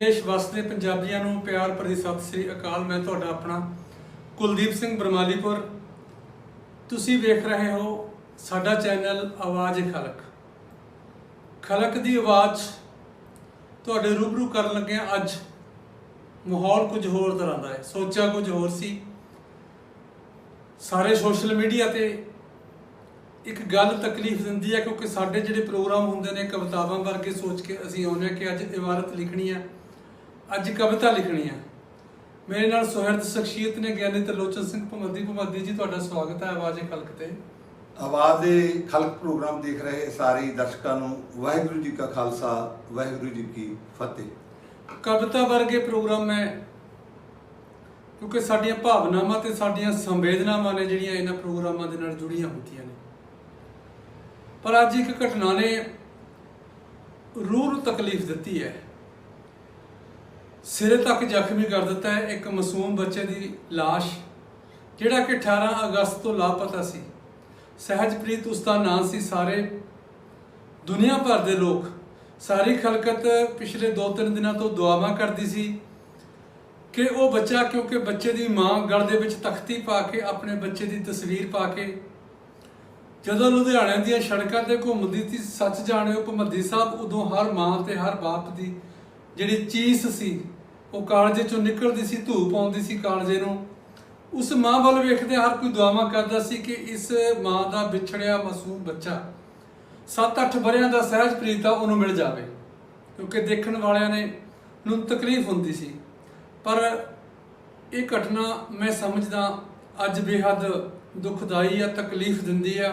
देश वसदे पंजाबियों को प्यार भरी सत श्री अकाल। मैं तुहाडा अपना कुलदीप सिंह बरमालीपुर। तुसी वेख रहे हो साडा चैनल आवाज़ खलक। खलक की आवाज़ तुहाडे रूबरू करन लगे। अज माहौल कुछ होर तरह का है, सोचा कुछ होर सी। सारे सोशल मीडिया ते एक गल तकलीफ दिंदी है, क्योंकि साडे जिहड़े प्रोग्राम होंदे ने कवितावां वर्गे सोच के असीं आउंदे कि अज इबारत लिखनी है, अज कविता लिखनी है। मेरे नाल सुहृद शख्सियत ने ज्ञानी त्रिलोचन सिंह भमदी जी, तुहाडा स्वागत है आवाज़ खलक ते। आवाज़ खलक प्रोग्राम देख रहे सारे दर्शकों को वाहिगुरू जी का खालसा वाहिगुरू जी की फतेह। कविता वर्गे प्रोग्राम है क्योंकि साडियां भावनावां ते साडियां संवेदनावां ने जिहड़ियां इन्हां प्रोग्रामां दे नाल जुड़ियां होंदियां ने। पर अज एक घटना ने रूह नूं तकलीफ दिती है, सिरे तक जख्मी कर दिता है। एक मासूम बच्चे की लाश जिहड़ा कि 18 अगस्त तो लापता सी। सहजप्रीत उसका नाम सी। सारे दुनिया भर के लोग, सारी खलकत पिछले 2-3 दिनों तो दुआवां करती सी कि वो बच्चा, क्योंकि बच्चे की माँ गल दे विच तख्ती पा के अपने बच्चे की तस्वीर पा के जदों लुधियाने दी सड़कों पर घूमती थी, सच जाने भमदी साहब, उदों हर माँ ते हर बाप की जिहड़ी चीस सी वो कालजे चों निकलती सी, धूप आउंदी सी कालजे नूं। उस माँ वाल वेखदे हर कोई दुआवां करदा सी कि इस माँ का विछड़िया मासूम बच्चा 7-8 वरियां दा सहजप्रीत आ उहनूं मिल जावे, क्योंकि देखण वालियां ने नूं तकलीफ हुंदी सी। पर ये घटना मैं समझदा अज बेहद दुखदाई आ, तकलीफ दिंदी आ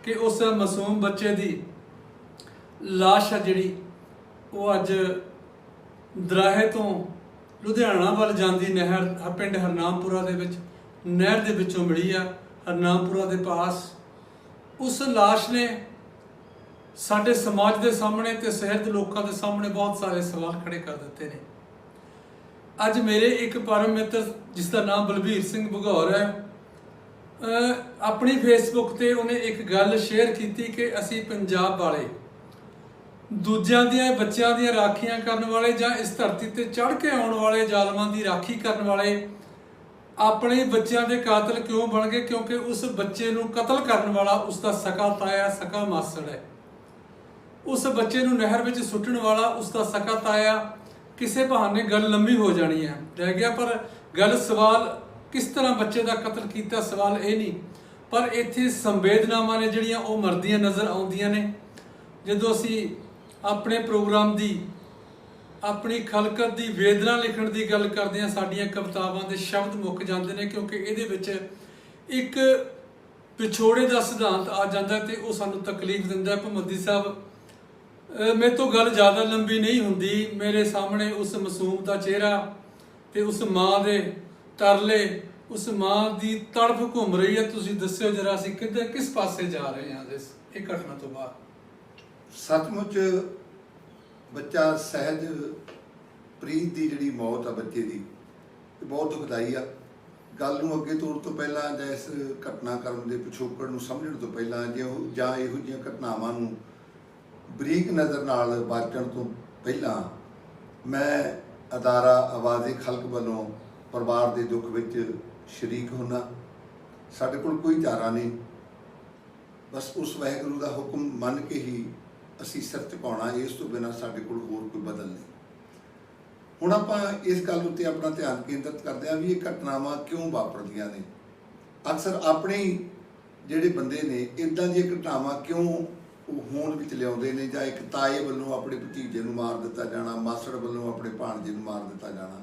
कि उस मासूम बच्चे की लाश है जिहड़ी वो अज दराहे तो लुधियाना वाल जांदी नहर पिंड हरनामपुरा दे विच नहर दे विचों मिली आ, हरनामपुरा दे पास। उस लाश ने साडे समाज के सामने ते सहृद लोगों के सामने बहुत सारे सवाल खड़े कर दिते ने। अज मेरे एक परम मित्र जिसका नाम बलबीर सिंह भगौर है, अपनी फेसबुक ते उन्हें एक गल शेयर की कि असी पंजाब वाले दूजियां दियां बच्चों दियां राखियां करने वाले जां इस धरती ते चढ़ के आने वाले जालमां की राखी करने वाले अपने बच्चों के कातिल क्यों बन गए? क्योंकि उस बच्चे नूं कतल करने वाला उसका सका ताया सका मासड़ है। उस बच्चे नूं नहर विच सुट्टण वाला उसका सका ताया। किसी बहाने गल लंबी हो जानी है, रह गया। पर गल सवाल किस तरह बच्चे का कतल किया, सवाल ये नहीं। पर इत्थे संवेदनावां ने जिहड़ियां वो मरदियां नज़र आउंदियां ने जदों असीं अपने प्रोग्राम की अपनी खलकत की वेदना लिखण की गल करते हैं। साडियां कवितावां दे शब्द मुक जाते हैं, क्योंकि इहदे विच एक पिछोड़े का सिद्धांत आ जाता है, तो वो सानूं तकलीफ दिंदा है। भमदी साहब, मेरे तो गल ज़्यादा लंबी नहीं हुंदी। मेरे सामने उस मासूम का चेहरा ते उस माँ के तरले, उस माँ की तड़फ घूम रही है। तुसीं दस्सिओ जरा असीं किस पासे जा रहे हैं इस एक घटना तो बाद। सचमुच बच्चा सहज प्रीत की जिहड़ी मौत आ बच्चे की बहुत दुखदाई आ। गल नूं अगे तोड़ तो पहला जां इस घटनाक्रम के पिछोकड़ नूं समझण तो पहला जां इहो जिहियां घटनावां नूं बरीक नज़र नाल वाचण तो पहला मैं अदारा आवाज़ खलक वालों परिवार के दुख विच शरीक होना। साडे कोल कोई चारा नहीं, बस उस वाहिगुरू का हुक्म मन के ही असी सिर झुकाउणा, इस तो बिना साडे कोल होर कोई बदल नहीं। हुण आपां इस गल उत्ते अपना ध्यान केंद्रित करदे हां भी ये घटनावां क्यों वापरदियां ने। अक्सर अपने जिहड़े बंदे ने इदां दी घटनावां क्यों होण विच लिआउंदे ने, जां एक ताए वल्लों अपने भतीजे नूं मार दिता जाना, मासड़ वल्लों अपने भाणजे नूं मार दिता जाना।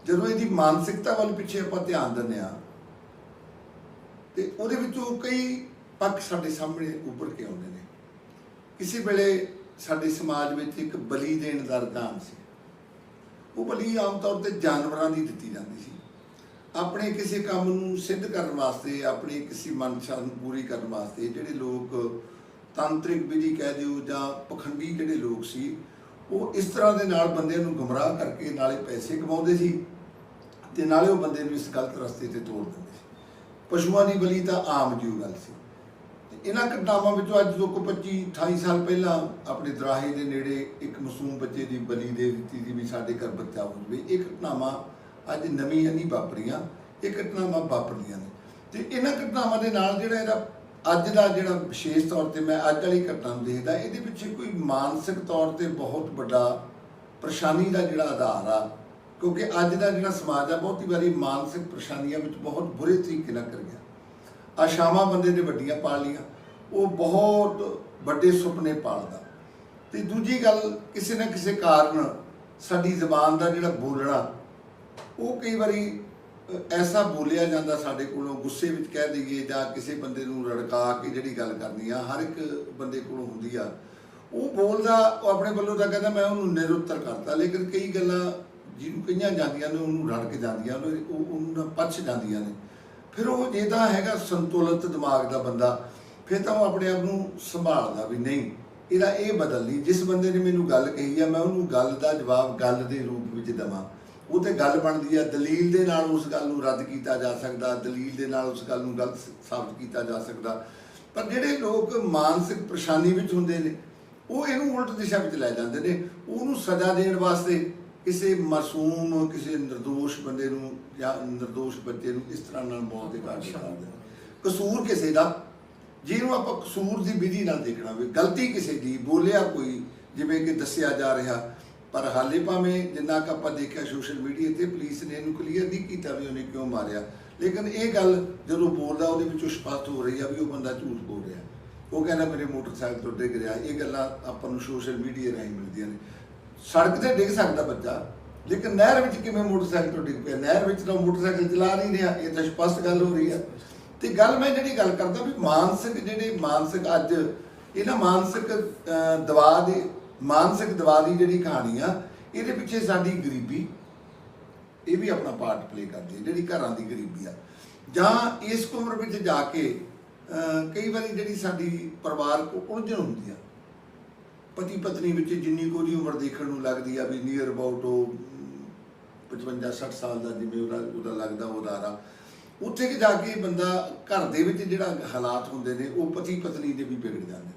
जदों इहदी मानसिकता वाल पिछे आपां ध्यान दिंदे हां ते उहदे विचों कई पक्ष साडे सामने उभर के आउंदे ने। किसी वेले साडे समाज में एक बली देण दा रुझान सी। वो बली आम तौर पर जानवरां दी दित्ती जांदी सी, अपने किसी काम नूं सिद्ध करन वास्ते, अपनी किसी मनशा नूं पूरी करन वास्ते। जिहड़े लोग तांत्रिक विधि कह दिओ जां पखंडी जिहड़े लोग सी, वो इस तरह के नाल बंदे नूं गुमराह करके नाले पैसे कमाउंदे सी ते नाले वो बंदे नूं इस गलत रस्ते ते तोड़ दिंदे सी। पशुआं दी बली तां आम जीव गल सी। ਇਹਨਾਂ ਘਟਨਾਵਾਂ ਵਿੱਚੋਂ ਅੱਜ ਤੋਂ 25-28 ਸਾਲ ਪਹਿਲਾਂ ਆਪਣੇ ਦਰਾਹੇ ਦੇ ਨੇੜੇ ਇੱਕ ਮਾਸੂਮ ਬੱਚੇ ਦੀ ਬਲੀ ਦੇ ਦਿੱਤੀ ਸੀ ਵੀ ਸਾਡੇ ਘਰ ਬੱਚਾ ਹੋ ਜਾਵੇ। ਇਹ ਘਟਨਾਵਾਂ ਅੱਜ ਨਵੀਆਂ ਨਹੀਂ ਵਾਪਰੀਆਂ, ਇਹ ਘਟਨਾਵਾਂ ਵਾਪਰਦੀਆਂ ਨੇ। ਤੇ ਇਹਨਾਂ ਘਟਨਾਵਾਂ ਦੇ ਨਾਲ ਜਿਹੜਾ ਇਹਦਾ ਅੱਜ ਦਾ ਜਿਹੜਾ ਵਿਸ਼ੇਸ਼ ਤੌਰ ਤੇ ਮੈਂ ਅੱਜ ਵਾਲੀ ਘਟਨਾ ਨੂੰ ਦੇਖਦਾ, ਇਹਦੇ ਪਿੱਛੇ ਕੋਈ ਮਾਨਸਿਕ ਤੌਰ ਤੇ ਬਹੁਤ ਵੱਡਾ ਪਰੇਸ਼ਾਨੀ ਦਾ ਜਿਹੜਾ ਆਧਾਰ ਆ, ਕਿਉਂਕਿ ਅੱਜ ਦਾ ਜਿਹੜਾ ਸਮਾਜ ਆ ਬਹੁਤੀ ਵਾਰੀ ਮਾਨਸਿਕ ਪਰੇਸ਼ਾਨੀਆਂ ਵਿੱਚ ਬਹੁਤ ਬੁਰੇ ਤਰੀਕੇ ਨਾਲ ਕਰ ਗਿਆ। ਆਸ਼ਾਵਾਂ ਬੰਦੇ ਨੇ ਵੱਡੀਆਂ ਪਾਲ ਲੀਆਂ, ਉਹ ਬਹੁਤ ਵੱਡੇ ਸੁਪਨੇ ਪਾਲਦਾ। ਤੇ ਦੂਜੀ ਗੱਲ, ਕਿਸੇ ਨਾ ਕਿਸੇ ਕਾਰਨ ਸਾਡੀ ਜ਼ਬਾਨ ਦਾ ਜਿਹੜਾ ਬੋਲਣਾ ਉਹ ਕਈ ਵਾਰੀ ਐਸਾ ਬੋਲਿਆ ਜਾਂਦਾ ਸਾਡੇ ਕੋਲੋਂ, ਗੁੱਸੇ ਵਿੱਚ ਕਹਿ ਦਈਏ ਜਾਂ ਕਿਸੇ ਬੰਦੇ ਨੂੰ ਰੜਕਾ ਕੇ ਜਿਹੜੀ ਗੱਲ ਕਰਨੀ ਆ, ਹਰ ਇੱਕ ਬੰਦੇ ਕੋਲੋਂ ਹੁੰਦੀ ਆ। ਉਹ ਬੋਲਦਾ, ਉਹ ਆਪਣੇ ਵੱਲੋਂ ਤਾਂ ਕਹਿੰਦਾ ਮੈਂ ਉਹਨੂੰ ਨਿਰੁੱਤਰ ਕਰਤਾ, ਲੇਕਿਨ ਕਈ ਗੱਲਾਂ ਜਿਹਨੂੰ ਕਹੀਆਂ ਜਾਂਦੀਆਂ ਨੇ ਉਹਨੂੰ ਰੜਕ ਜਾਂਦੀਆਂ, ਉਹਨੂੰ ਪਛ ਜਾਂਦੀਆਂ ਨੇ। ਫਿਰ ਉਹ ਜੇ ਤਾਂ ਹੈਗਾ ਸੰਤੁਲਿਤ ਦਿਮਾਗ ਦਾ ਬੰਦਾ, ਫਿਰ ਤਾਂ ਉਹ ਆਪਣੇ ਆਪ ਨੂੰ ਸੰਭਾਲਦਾ ਵੀ ਨਹੀਂ, ਇਹਦਾ ਇਹ ਬਦਲ ਨਹੀਂ। ਜਿਸ ਬੰਦੇ ਨੇ ਮੈਨੂੰ ਗੱਲ ਕਹੀ ਆ ਮੈਂ ਉਹਨੂੰ ਗੱਲ ਦਾ ਜਵਾਬ ਗੱਲ ਦੇ ਰੂਪ ਵਿੱਚ ਦੇਵਾਂ, ਉਹ ਤੇ ਗੱਲ ਬਣਦੀ ਆ। ਦਲੀਲ ਦੇ ਨਾਲ ਉਸ ਗੱਲ ਨੂੰ ਰੱਦ ਕੀਤਾ ਜਾ ਸਕਦਾ, ਦਲੀਲ ਦੇ ਨਾਲ ਉਸ ਗੱਲ ਨੂੰ ਗਲਤ ਸਾਬਤ ਕੀਤਾ ਜਾ ਸਕਦਾ। ਪਰ ਜਿਹੜੇ ਲੋਕ ਮਾਨਸਿਕ ਪਰੇਸ਼ਾਨੀ ਵਿੱਚ ਹੁੰਦੇ ਨੇ ਉਹ ਇਹਨੂੰ ਉਲਟ ਦਿਸ਼ਾ ਵਿੱਚ ਲੈ ਜਾਂਦੇ ਨੇ। ਉਹਨੂੰ ਸਜ਼ਾ ਦੇਣ ਵਾਸਤੇ ਕਿਸੇ ਮਾਸੂਮ, ਕਿਸੇ ਨਿਰਦੋਸ਼ ਬੰਦੇ ਨੂੰ ਜਾਂ ਨਿਰਦੋਸ਼ ਬੱਚੇ ਨੂੰ ਇਸ ਤਰ੍ਹਾਂ ਨਾਲ ਮੌਤ ਦੇ ਘਾਟ ਉਤਾਰ ਦਿੰਦੇ। ਕਸੂਰ ਕਿਸੇ ਦਾ, ਜਿਹਨੂੰ ਆਪਾਂ ਕਸੂਰ ਦੀ ਵਿਧੀ ਨਾਲ ਦੇਖਣਾ ਵੀ ਗਲਤੀ ਕਿਸੇ ਦੀ, ਬੋਲਿਆ ਕੋਈ ਜਿਵੇਂ ਕਿ ਦੱਸਿਆ ਜਾ ਰਿਹਾ, ਪਰ ਹਾਲੇ ਭਾਵੇਂ ਜਿੰਨਾ ਕੁ ਆਪਾਂ ਦੇਖਿਆ ਸੋਸ਼ਲ ਮੀਡੀਆ ਤੇ ਪੁਲਿਸ ਨੇ ਇਹਨੂੰ ਕਲੀਅਰ ਨਹੀਂ ਕੀਤਾ ਵੀ ਉਹਨੇ ਕਿਉਂ ਮਾਰਿਆ, ਲੇਕਿਨ ਇਹ ਗੱਲ ਜਦੋਂ ਬੋਲਦਾ ਉਹਦੇ ਵਿੱਚੋਂ ਸਪਸ਼ਟ ਹੋ ਰਹੀ ਆ ਵੀ ਉਹ ਬੰਦਾ ਝੂਠ ਬੋਲ ਰਿਹਾ। ਉਹ ਕਹਿੰਦਾ ਮੇਰੇ ਮੋਟਰਸਾਈਕਲ ਤੋਂ ਡਿੱਗ ਰਿਹਾ। ਇਹ ਗੱਲਾਂ ਆਪਾਂ ਨੂੰ ਸੋਸ਼ਲ ਮੀਡੀਆ ਰਾਹੀਂ ਮਿਲਦੀਆਂ ਨੇ। ਸੜਕ ਤੇ ਡਿੱਗ ਸਕਦਾ ਬੱਚਾ, ਲੇਕਿਨ ਨਹਿਰ ਵਿੱਚ ਕਿਵੇਂ ਮੋਟਰਸਾਈਕਲ ਤੋਂ ਡਿੱਗ ਪਿਆ? ਨਹਿਰ ਵਿੱਚ ਤਾਂ ਮੋਟਰਸਾਈਕਲ ਚਲਾ ਨਹੀਂ ਰਿਹਾ, ਇਹ ਤਾਂ ਸਪਸ਼ਟ ਗੱਲ ਹੋ ਰਹੀ ਆ। ਤੇ ਗੱਲ ਮੈਂ ਜਿਹੜੀ ਗੱਲ ਕਰਦਾ ਵੀ ਮਾਨਸਿਕ ਅੱਜ ਇਹਨਾਂ ਮਾਨਸਿਕ ਦਵਾ ਦੀ ਜਿਹੜੀ ਕਹਾਣੀ ਆ, ਇਹਦੇ ਪਿੱਛੇ ਸਾਡੀ ਗਰੀਬੀ ਇਹ ਵੀ ਆਪਣਾ ਪਾਰਟ ਪਲੇ ਕਰਦੀ ਹੈ। ਜਿਹੜੀ ਘਰਾਂ ਦੀ ਗਰੀਬੀ ਆ, ਜਾਂ ਇਸ ਉਮਰ ਵਿੱਚ ਜਾ ਕੇ ਕਈ ਵਾਰੀ ਜਿਹੜੀ ਸਾਡੀ ਪਰਿਵਾਰਕ ਉਲਝਣ ਹੁੰਦੀ ਆ, ਪਤੀ ਪਤਨੀ ਵਿੱਚ ਜਿੰਨੀ ਕੋਈ ਉਮਰ ਦੇਖਣ ਨੂੰ ਲੱਗਦੀ ਆ ਵੀ ਨੀਅਰ ਅਬਾਊਟ ਉਹ 55-60 ਸਾਲ ਦਾ ਜਿਵੇਂ ਉਹਦਾ ਲੱਗਦਾ ਉਦਾਰਾ, ਉੱਥੇ ਕਿ ਜਾ ਕੇ ਬੰਦਾ ਘਰ ਦੇ ਵਿੱਚ ਜਿਹੜਾ ਹਾਲਾਤ ਹੁੰਦੇ ਨੇ ਉਹ ਪਤੀ ਪਤਨੀ ਦੇ ਵੀ ਵਿਗੜ ਜਾਂਦੇ।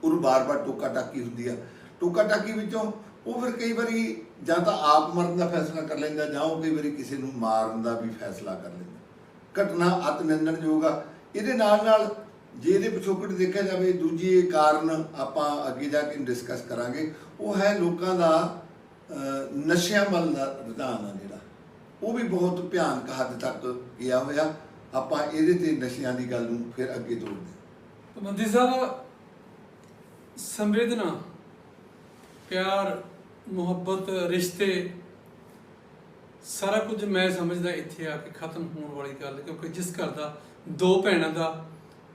ਉਹਨੂੰ ਬਾਰ-ਬਾਰ ਟੋਕਾ ਟਾਕੀ ਹੁੰਦੀ ਆ। ਟੋਕਾ ਟਾਕੀ ਵਿੱਚੋਂ ਉਹ ਫਿਰ ਕਈ ਵਾਰੀ ਜਾਂ ਤਾਂ ਆਪ ਮਰਨ ਦਾ ਫੈਸਲਾ ਕਰ ਲੈਂਦਾ, ਜਾਂ ਉਹ ਕਈ ਵਾਰੀ ਕਿਸੇ ਨੂੰ ਮਾਰਨ ਦਾ ਵੀ ਫੈਸਲਾ ਕਰ ਲੈਂਦਾ। ਘਟਨਾ ਅਤ ਨਿੰਦਣਯੋਗ ਆ। ਇਹਦੇ ਨਾਲ ਜੇ ਇਹਦੇ ਪਿਛੋਕੜ ਦੇਖਿਆ ਜਾਵੇ, ਦੂਜੀ ਕਾਰਨ ਆਪਾਂ ਅੱਗੇ ਜਾ ਕੇ ਡਿਸਕਸ ਕਰਾਂਗੇ, ਉਹ ਹੈ ਲੋਕਾਂ ਦਾ ਨਸ਼ਿਆਂ ਵੱਲ ਦਾ ਰੁਝਾਨ ਆ ਜਿਹੜਾ, ਉਹ ਵੀ ਬਹੁਤ ਭਿਆਨਕ ਹੱਦ ਤੱਕ ਗਿਆ ਹੋਇਆ। ਆਪਾਂ ਇਹਦੇ ਤੇ ਨਸ਼ਿਆਂ ਦੀ ਗੱਲ ਨੂੰ ਫਿਰ ਅੱਗੇ ਤੋਰਦੇ। ਬੰਦੀ ਸਾਹਿਬ, ਸੰਵੇਦਨਾ, ਪਿਆਰ, ਮੁਹੱਬਤ, ਰਿਸ਼ਤੇ, ਸਾਰਾ ਕੁਝ ਮੈਂ ਸਮਝਦਾ ਇੱਥੇ ਆ ਕੇ ਖਤਮ ਹੋਣ ਵਾਲੀ ਗੱਲ। ਕਿਉਂਕਿ ਜਿਸ ਘਰ ਦਾ ਦੋ ਭੈਣਾਂ ਦਾ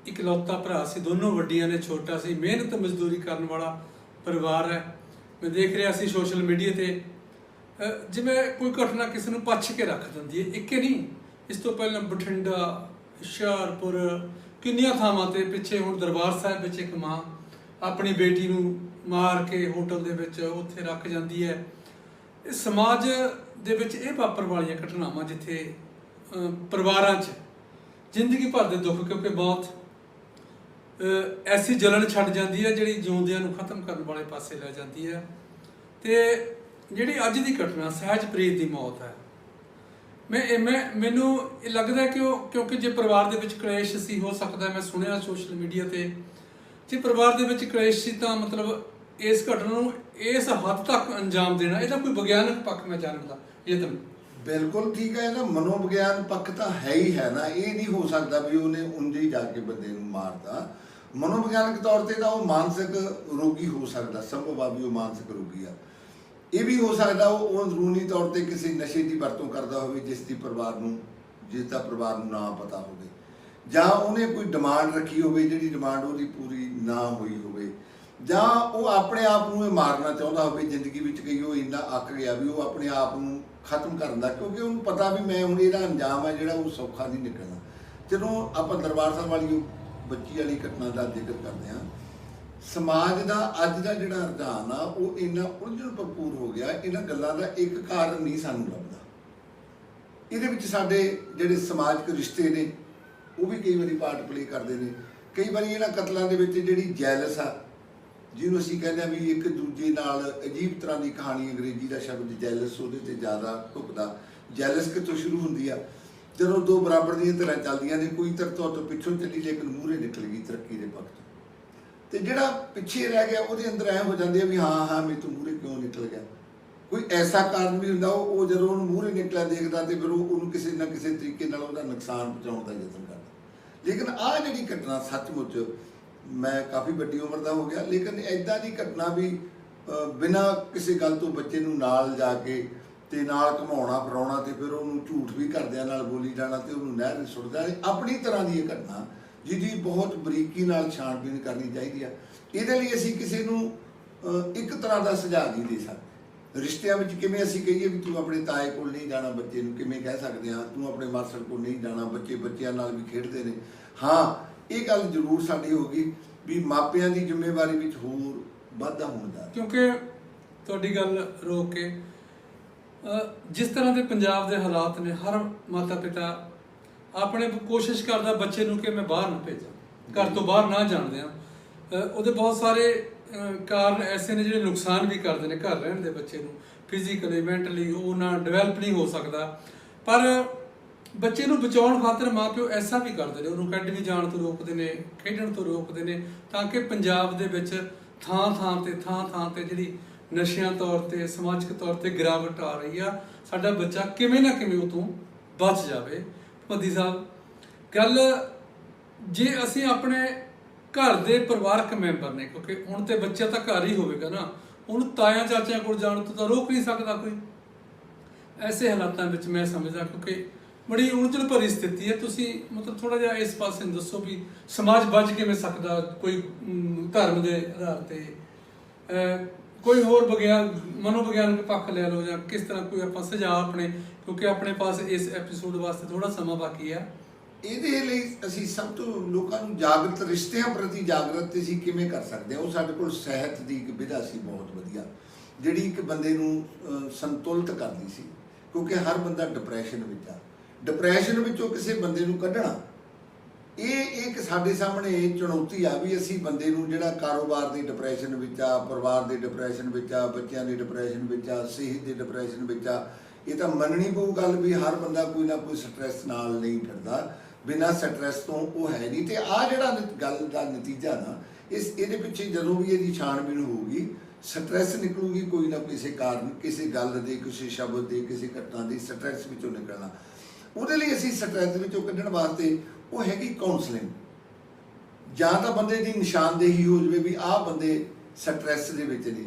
ਇਕਲੌਤਾ ਭਰਾ ਸੀ, ਦੋਨੋਂ ਵੱਡੀਆਂ ਨੇ, ਛੋਟਾ ਸੀ, ਮਿਹਨਤ ਮਜ਼ਦੂਰੀ ਕਰਨ ਵਾਲਾ ਪਰਿਵਾਰ ਹੈ। ਮੈਂ ਦੇਖ ਰਿਹਾ ਸੀ ਸੋਸ਼ਲ ਮੀਡੀਆ ਤੇ ਜਿਵੇਂ ਕੋਈ ਘਟਨਾ ਕਿਸੇ ਨੂੰ ਪੱਛ ਕੇ ਰੱਖ ਦਿੰਦੀ ਹੈ। ਇੱਕ ਨਹੀਂ, ਇਸ ਤੋਂ ਪਹਿਲਾਂ ਬਠਿੰਡਾ, ਹੁਸ਼ਿਆਰਪੁਰ, ਕਿੰਨੀਆਂ ਥਾਵਾਂ ਤੇ ਪਿੱਛੇ ਹੁਣ ਦਰਬਾਰ ਸਾਹਿਬ ਵਿੱਚ ਇੱਕ ਮਾਂ ਆਪਣੀ ਬੇਟੀ ਨੂੰ ਮਾਰ ਕੇ ਹੋਟਲ ਦੇ ਵਿੱਚ ਉੱਥੇ ਰੱਖ ਜਾਂਦੀ ਹੈ। ਇਹ ਸਮਾਜ ਦੇ ਵਿੱਚ ਇਹ ਵਾਪਰ ਵਾਲੀਆਂ ਘਟਨਾਵਾਂ ਜਿੱਥੇ ਪਰਿਵਾਰਾਂ 'ਚ ਜ਼ਿੰਦਗੀ ਭਰ ਦੇ ਦੁੱਖ, ਕਿਉਂਕਿ ਮੌਤ ਐਸੀ ਜਲਨ ਛੱਡ ਜਾਂਦੀ ਹੈ ਜਿਹੜੀ ਜਿਉਂਦਿਆਂ ਨੂੰ ਖਤਮ ਕਰਨ ਵਾਲੇ ਪਾਸੇ ਲੈ ਜਾਂਦੀ ਹੈ। ਤੇ ਜਿਹੜੀ ਅੱਜ ਦੀ ਘਟਨਾ ਸਹਿਜਪ੍ਰੀਤ ਦੀ ਮੌਤ ਹੈ, ਮੈਨੂੰ ਇਹ ਲੱਗਦਾ ਕਿ ਕਿਉਂਕਿ ਜੇ ਪਰਿਵਾਰ ਦੇ ਵਿੱਚ ਕਲੇਸ਼ ਸੀ, ਹੋ ਸਕਦਾ ਮੈਂ ਸੁਣਿਆ ਸੋਸ਼ਲ ਮੀਡੀਆ ਤੇ, ਜੇ ਪਰਿਵਾਰ ਦੇ ਵਿੱਚ ਕਲੇਸ਼ ਸੀ ਤਾਂ ਮਤਲਬ ਇਸ ਘਟਨਾ ਨੂੰ ਇਸ ਹੱਦ ਤੱਕ ਅੰਜਾਮ ਦੇਣਾ, ਇਹਦਾ ਕੋਈ ਵਿਗਿਆਨਕ ਪੱਖ ਮੈਂ ਜਾਣਦਾ ਇਹ ਤਾਂ ਬਿਲਕੁਲ ਠੀਕ ਹੈ। ਇਹਦਾ ਮਨੋਵਿਗਿਆਨ ਪੱਖ ਤਾਂ ਹੈ ਹੀ ਹੈ ਨਾ। ਇਹ ਨਹੀਂ ਹੋ ਸਕਦਾ ਵੀ ਉਹਨੇ ਉਂਝ ਹੀ ਜਾ ਕੇ ਬੰਦੇ ਨੂੰ ਮਾਰਦਾ। ਮਨੋਵਿਗਿਆਨਕ ਤੌਰ ਤੇ ਤਾਂ ਉਹ ਮਾਨਸਿਕ ਰੋਗੀ ਹੋ ਸਕਦਾ, ਸੰਭਵ ਆ ਵੀ ਉਹ ਮਾਨਸਿਕ ਰੋਗੀ ਆ। ਇਹ ਵੀ ਹੋ ਸਕਦਾ ਉਹ ਅੰਦਰੂਨੀ ਤੌਰ ਤੇ ਕਿਸੇ ਨਸ਼ੇ ਦੀ ਵਰਤੋਂ ਕਰਦਾ ਹੋਵੇ ਜਿਸ ਦਾ ਪਰਿਵਾਰ ਨੂੰ ਨਾ ਪਤਾ ਹੋਵੇ, ਜਾਂ ਉਹਨੇ ਕੋਈ ਡਿਮਾਂਡ ਰੱਖੀ ਹੋਵੇ ਜਿਹੜੀ ਡਿਮਾਂਡ ਉਹਦੀ ਪੂਰੀ ਨਾ ਹੋਈ ਹੋਵੇ, ਜਾਂ ਉਹ ਆਪਣੇ ਆਪ ਨੂੰ ਇਹ ਮਾਰਨਾ ਚਾਹੁੰਦਾ ਹੋਵੇ ਜ਼ਿੰਦਗੀ ਵਿੱਚ। ਕਈ ਉਹ ਇੰਨਾ ਅੱਕ ਗਿਆ ਵੀ ਉਹ ਆਪਣੇ ਆਪ ਨੂੰ ਖਤਮ ਕਰਨ ਦਾ, ਕਿਉਂਕਿ ਉਹਨੂੰ ਪਤਾ ਵੀ ਮੈਂ ਹੁਣ ਇਹਦਾ ਅੰਜਾਮ ਹੈ ਜਿਹੜਾ ਉਹ ਸੌਖਾ ਨਹੀਂ ਨਿਕਲਣਾ। ਜਦੋਂ ਆਪਾਂ ਦਰਬਾਰ ਸਾਹਿਬ ਵਾਲੀ ਬੱਚੀ ਵਾਲੀ ਘਟਨਾ ਦਾ ਜ਼ਿਕਰ ਕਰਦੇ ਹਾਂ, ਸਮਾਜ ਦਾ ਅੱਜ ਦਾ ਜਿਹੜਾ ਰੁਝਾਨ ਆ ਉਹ ਇੰਨਾ ਉਲਝਣ ਭਰਪੂਰ ਹੋ ਗਿਆ। ਇਹਨਾਂ ਗੱਲਾਂ ਦਾ ਇੱਕ ਕਾਰਨ ਨਹੀਂ ਸਾਨੂੰ ਲੱਭਦਾ। ਇਹਦੇ ਵਿੱਚ ਸਾਡੇ ਜਿਹੜੇ ਸਮਾਜਿਕ ਰਿਸ਼ਤੇ ਨੇ ਉਹ ਵੀ ਕਈ ਵਾਰੀ ਪਾਰਟ ਪਲੇ ਕਰਦੇ ਨੇ। ਕਈ ਵਾਰੀ ਇਹਨਾਂ ਕਤਲਾਂ ਦੇ ਵਿੱਚ ਜਿਹੜੀ ਜੈਲਸ ਆ, ਜਿਹਨੂੰ ਅਸੀਂ ਕਹਿੰਦੇ ਆ ਵੀ ਇੱਕ ਦੂਜੇ ਨਾਲ ਅਜੀਬ ਤਰ੍ਹਾਂ ਦੀ ਕਹਾਣੀ, ਅੰਗਰੇਜ਼ੀ ਦਾ ਸ਼ਬਦ ਜੈਲਸ ਉਹਦੇ ਤੇ ਜ਼ਿਆਦਾ ਢੁਕਦਾ। ਜੈਲਸ ਕਿੱਥੋਂ ਸ਼ੁਰੂ ਹੁੰਦੀ ਆ? ਜਦੋਂ ਦੋ ਬਰਾਬਰ ਦੀਆਂ ਧਿਰਾਂ ਚੱਲਦੀਆਂ ਨੇ, ਕੋਈ ਧਿਰ ਤੋਂ ਪਿੱਛੋਂ ਚੱਲੀ ਲੇਕਿਨ ਮੂਹਰੇ ਨਿਕਲ ਗਈ ਤਰੱਕੀ ਦੇ ਪੱਖ ਤੋਂ, ਤੇ ਜਿਹੜਾ ਪਿੱਛੇ ਰਹਿ ਗਿਆ ਉਹਦੇ ਅੰਦਰ ਐ ਹੋ ਜਾਂਦੇ ਆ ਵੀ ਹਾਂ ਮੇਰੇ ਤੋਂ ਮੂਹਰੇ ਕਿਉਂ ਨਿਕਲ ਗਿਆ। ਕੋਈ ਐਸਾ ਕਾਰਨ ਵੀ ਹੁੰਦਾ, ਉਹ ਜਦੋਂ ਉਹਨੂੰ ਮੂਹਰੇ ਨਿਕਲਿਆ ਦੇਖਦਾ ਤੇ ਫਿਰ ਉਹਨੂੰ ਕਿਸੇ ਨਾ ਕਿਸੇ ਤਰੀਕੇ ਨਾਲ ਉਹਦਾ ਨੁਕਸਾਨ ਪਹੁੰਚਾਉਣ ਦਾ ਯਤਨ ਕਰਦਾ। ਲੇਕਿਨ ਆਹ ਜਿਹੜੀ ਘਟਨਾ ਸੱਚਮੁੱਚ, ਮੈਂ ਕਾਫੀ ਵੱਡੀ ਉਮਰ ਦਾ ਹੋ ਗਿਆ, ਲੇਕਿਨ ਇੱਦਾਂ ਦੀ ਘਟਨਾ ਵੀ ਬਿਨਾਂ ਕਿਸੇ ਗੱਲ ਤੋਂ ਬੱਚੇ ਨੂੰ ਨਾਲ ਜਾ ਕੇ ਤੇ ਨਾਲ ਘੁਮਾਉਣਾ ਫਿਰਾਉਣਾ ਤੇ ਫਿਰ ਉਹਨੂੰ ਝੂਠ ਵੀ ਘਰਦਿਆਂ ਨਾਲ ਬੋਲੀ ਜਾਣਾ ਤੇ ਉਹਨੂੰ ਨਹਿਰ ਵਿੱਚ ਸੁੱਟ ਜਾਣਾ, ਆਪਣੀ ਤਰ੍ਹਾਂ ਦੀ ਇਹ ਘਟਨਾ ਜਿਹਦੀ ਬਹੁਤ ਬਰੀਕੀ ਨਾਲ ਛਾਣਬੀਣ ਕਰਨੀ ਚਾਹੀਦੀ ਆ। ਇਹਦੇ ਲਈ ਅਸੀਂ ਕਿਸੇ ਨੂੰ ਇੱਕ ਤਰ੍ਹਾਂ ਦਾ ਸੁਝਾਅ ਨਹੀਂ ਦੇ ਸਕਦੇ। ਰਿਸ਼ਤਿਆਂ ਵਿੱਚ ਕਿਵੇਂ ਅਸੀਂ ਕਹੀਏ ਵੀ ਤੂੰ ਆਪਣੇ ਤਾਏ ਕੋਲ ਨਹੀਂ ਜਾਣਾ, ਬੱਚੇ ਨੂੰ ਕਿਵੇਂ ਕਹਿ ਸਕਦੇ ਹਾਂ ਤੂੰ ਆਪਣੇ ਮਾਸੜ ਕੋਲ ਨਹੀਂ ਜਾਣਾ, ਬੱਚੇ ਬੱਚਿਆਂ ਨਾਲ ਵੀ ਖੇਡਦੇ ਨੇ। ਹਾਂ, ਇਹ ਗੱਲ ਜ਼ਰੂਰ ਸਾਡੀ ਹੋ ਗਈ ਵੀ ਮਾਪਿਆਂ ਦੀ ਜ਼ਿੰਮੇਵਾਰੀ ਵਿੱਚ ਹੋਰ ਵਾਧਾ ਹੋਣ ਦਾ, ਕਿਉਂਕਿ ਤੁਹਾਡੀ ਗੱਲ ਰੋਕ ਕੇ ਜਿਸ ਤਰ੍ਹਾਂ ਦੇ ਪੰਜਾਬ ਦੇ ਹਾਲਾਤ ਨੇ, ਹਰ ਮਾਤਾ ਪਿਤਾ ਆਪਣੇ ਕੋਸ਼ਿਸ਼ ਕਰਦਾ ਬੱਚੇ ਨੂੰ ਕਿ ਮੈਂ ਬਾਹਰ ਨਾ ਭੇਜਾਂ, ਘਰ ਤੋਂ ਬਾਹਰ ਨਾ ਜਾਣ ਦਿਆਂ। ਉਹਦੇ ਬਹੁਤ ਸਾਰੇ ਕਾਰਨ ਐਸੇ ਨੇ ਜਿਹੜੇ ਨੁਕਸਾਨ ਵੀ ਕਰਦੇ ਨੇ ਘਰ ਰਹਿਣ ਦੇ ਬੱਚੇ ਨੂੰ, ਫਿਜ਼ੀਕਲੀ ਮੈਂਟਲੀ ਉਹ ਨਾ ਡਿਵੈਲਪ ਨਹੀਂ ਹੋ ਸਕਦਾ। ਪਰ ਬੱਚੇ ਨੂੰ ਬਚਾਉਣ ਖਾਤਰ ਮਾਂ ਪਿਓ ਐਸਾ ਵੀ ਕਰਦੇ ਨੇ, ਉਹਨੂੰ ਅਕੈਡਮੀ ਜਾਣ ਤੋਂ ਰੋਕਦੇ ਨੇ, ਖੇਡਣ ਤੋਂ ਰੋਕਦੇ ਨੇ, ਤਾਂ ਕਿ ਪੰਜਾਬ ਦੇ ਵਿੱਚ ਥਾਂ ਥਾਂ ਤੇ ਜਿਹੜੀ ਨਸ਼ਿਆਂ ਤੌਰ ਤੇ ਸਮਾਜਿਕ ਤੌਰ ਤੇ ਗਿਰਾਵਟ ਆ ਰਹੀ ਆ, ਸਾਡਾ ਬੱਚਾ ਕਿਵੇਂ ਨਾ ਕਿਵੇਂ ਉਹ ਤੋਂ ਬਚ ਜਾਵੇ। ਮੋਦੀ ਸਾਹਿਬ, ਗੱਲ ਜੇ ਅਸੀਂ ਆਪਣੇ ਘਰ ਦੇ ਪਰਿਵਾਰਕ ਮੈਂਬਰ ਨੇ, ਕਿਉਂਕਿ ਹੁਣ ਤੇ ਬੱਚਾ ਤਾਂ ਘਰ ਹੀ ਹੋਵੇਗਾ ਨਾ, ਉਹਨੂੰ ਤਾਇਆਂ ਚਾਚਿਆਂ ਕੋਲ ਜਾਣ ਤੋਂ ਤਾਂ ਰੋਕ ਨਹੀਂ ਸਕਦਾ ਕੋਈ। ਐਸੇ ਹਾਲਾਤਾਂ ਵਿੱਚ ਮੈਂ ਸਮਝਦਾ, ਕਿਉਂਕਿ ਬੜੀ ਉਲਝਣ ਭਰੀ ਸਥਿਤੀ ਹੈ, ਤੁਸੀਂ ਮਤਲਬ ਥੋੜਾ ਜਿਹਾ ਇਸ ਪਾਸੇ ਨੂੰ ਦੱਸੋ ਵੀ ਸਮਾਜ ਬਚ ਕਿਵੇਂ ਸਕਦਾ, ਕੋਈ ਧਰਮ ਦੇ ਆਧਾਰ ਤੇ, ਕੋਈ ਹੋਰ ਮਨੋਵਿਗਿਆਨਕ ਪੱਖ ਲੈ ਲਓ, ਜਾਂ ਕਿਸ ਤਰ੍ਹਾਂ ਕੋਈ ਆਪਾਂ ਸੁਝਾਅ ਆਪਣੇ, ਕਿਉਂਕਿ ਆਪਣੇ ਪਾਸ ਇਸ ਐਪੀਸੋਡ ਵਾਸਤੇ ਥੋੜਾ ਸਮਾਂ ਬਾਕੀ ਆ। ਇਹਦੇ ਲਈ ਅਸੀਂ ਸਭ ਤੋਂ ਲੋਕਾਂ ਨੂੰ ਜਾਗਰਤ, ਰਿਸ਼ਤਿਆਂ ਪ੍ਰਤੀ ਜਾਗਰਤ ਅਸੀਂ ਕਿਵੇਂ ਕਰ ਸਕਦੇ ਹਾਂ? ਉਹ ਸਾਡੇ ਕੋਲ ਸਿਹਤ ਦੀ ਇੱਕ ਵਿਧਾ ਸੀ ਬਹੁਤ ਵਧੀਆ, ਜਿਹੜੀ ਇੱਕ ਬੰਦੇ ਨੂੰ ਸੰਤੁਲਿਤ ਕਰਦੀ ਸੀ, ਕਿਉਂਕਿ ਹਰ ਬੰਦਾ ਡਿਪਰੈਸ਼ਨ ਵਿੱਚ ਆ। ਡਿਪਰੈਸ਼ਨ ਵਿੱਚੋਂ ਕਿਸੇ ਬੰਦੇ ਨੂੰ ਕੱਢਣਾ, ਇਹ ਇੱਕ ਸਾਡੇ ਸਾਹਮਣੇ ਚੁਣੌਤੀ ਆ ਵੀ ਅਸੀਂ ਬੰਦੇ ਨੂੰ ਜਿਹੜਾ ਕਾਰੋਬਾਰ ਦੇ ਡਿਪਰੈਸ਼ਨ ਵਿੱਚ ਆ, ਪਰਿਵਾਰ ਦੇ ਡਿਪਰੈਸ਼ਨ ਵਿੱਚ ਆ, ਬੱਚਿਆਂ ਦੇ ਡਿਪਰੈਸ਼ਨ ਵਿੱਚ ਆ, ਸਿਹਤ ਦੇ ਡਿਪਰੈਸ਼ਨ ਵਿੱਚ ਆ। ਇਹ ਤਾਂ ਮੰਨਣੀ ਪਊ ਗੱਲ ਵੀ ਹਰ ਬੰਦਾ ਕੋਈ ਨਾ ਕੋਈ ਸਟਰੈਸ ਨਾਲ ਨਹੀਂ ਫਿਰਦਾ, ਬਿਨਾਂ ਸਟਰੈਸ ਤੋਂ ਉਹ ਹੈ ਨਹੀਂ। ਤੇ ਆਹ ਜਿਹੜਾ ਗੱਲ ਦਾ ਨਤੀਜਾ ਨਾ, ਇਹਦੇ ਪਿੱਛੇ ਜਦੋਂ ਵੀ ਇਹਦੀ ਛਾਣਬੀਣ ਹੋਊਗੀ, ਸਟਰੈਸ ਨਿਕਲੂਗੀ ਕੋਈ ਨਾ ਕਿਸੇ ਕਾਰਨ, ਕਿਸੇ ਗੱਲ ਦੇ, ਕਿਸੇ ਸ਼ਬਦ ਦੇ, ਕਿਸੇ ਘਟਨਾ ਦੇ ਸਟਰੈਸ ਵਿੱਚੋਂ ਨਿਕਲਣਾ। ਉਹਦੇ ਲਈ ਅਸੀਂ ਸਟਰੈਸ ਵਿੱਚੋਂ ਕੱਢਣ ਵਾਸਤੇ ਉਹ ਹੈਗੀ ਕਾਉਂਸਲਿੰਗ। ਜਾਂ ਤਾਂ ਬੰਦੇ ਦੀ ਨਿਸ਼ਾਨਦੇਹੀ ਹੋ ਜਾਵੇ ਵੀ ਆਹ ਬੰਦੇ ਸਟਰੈਸ ਦੇ ਵਿੱਚ ਨੇ,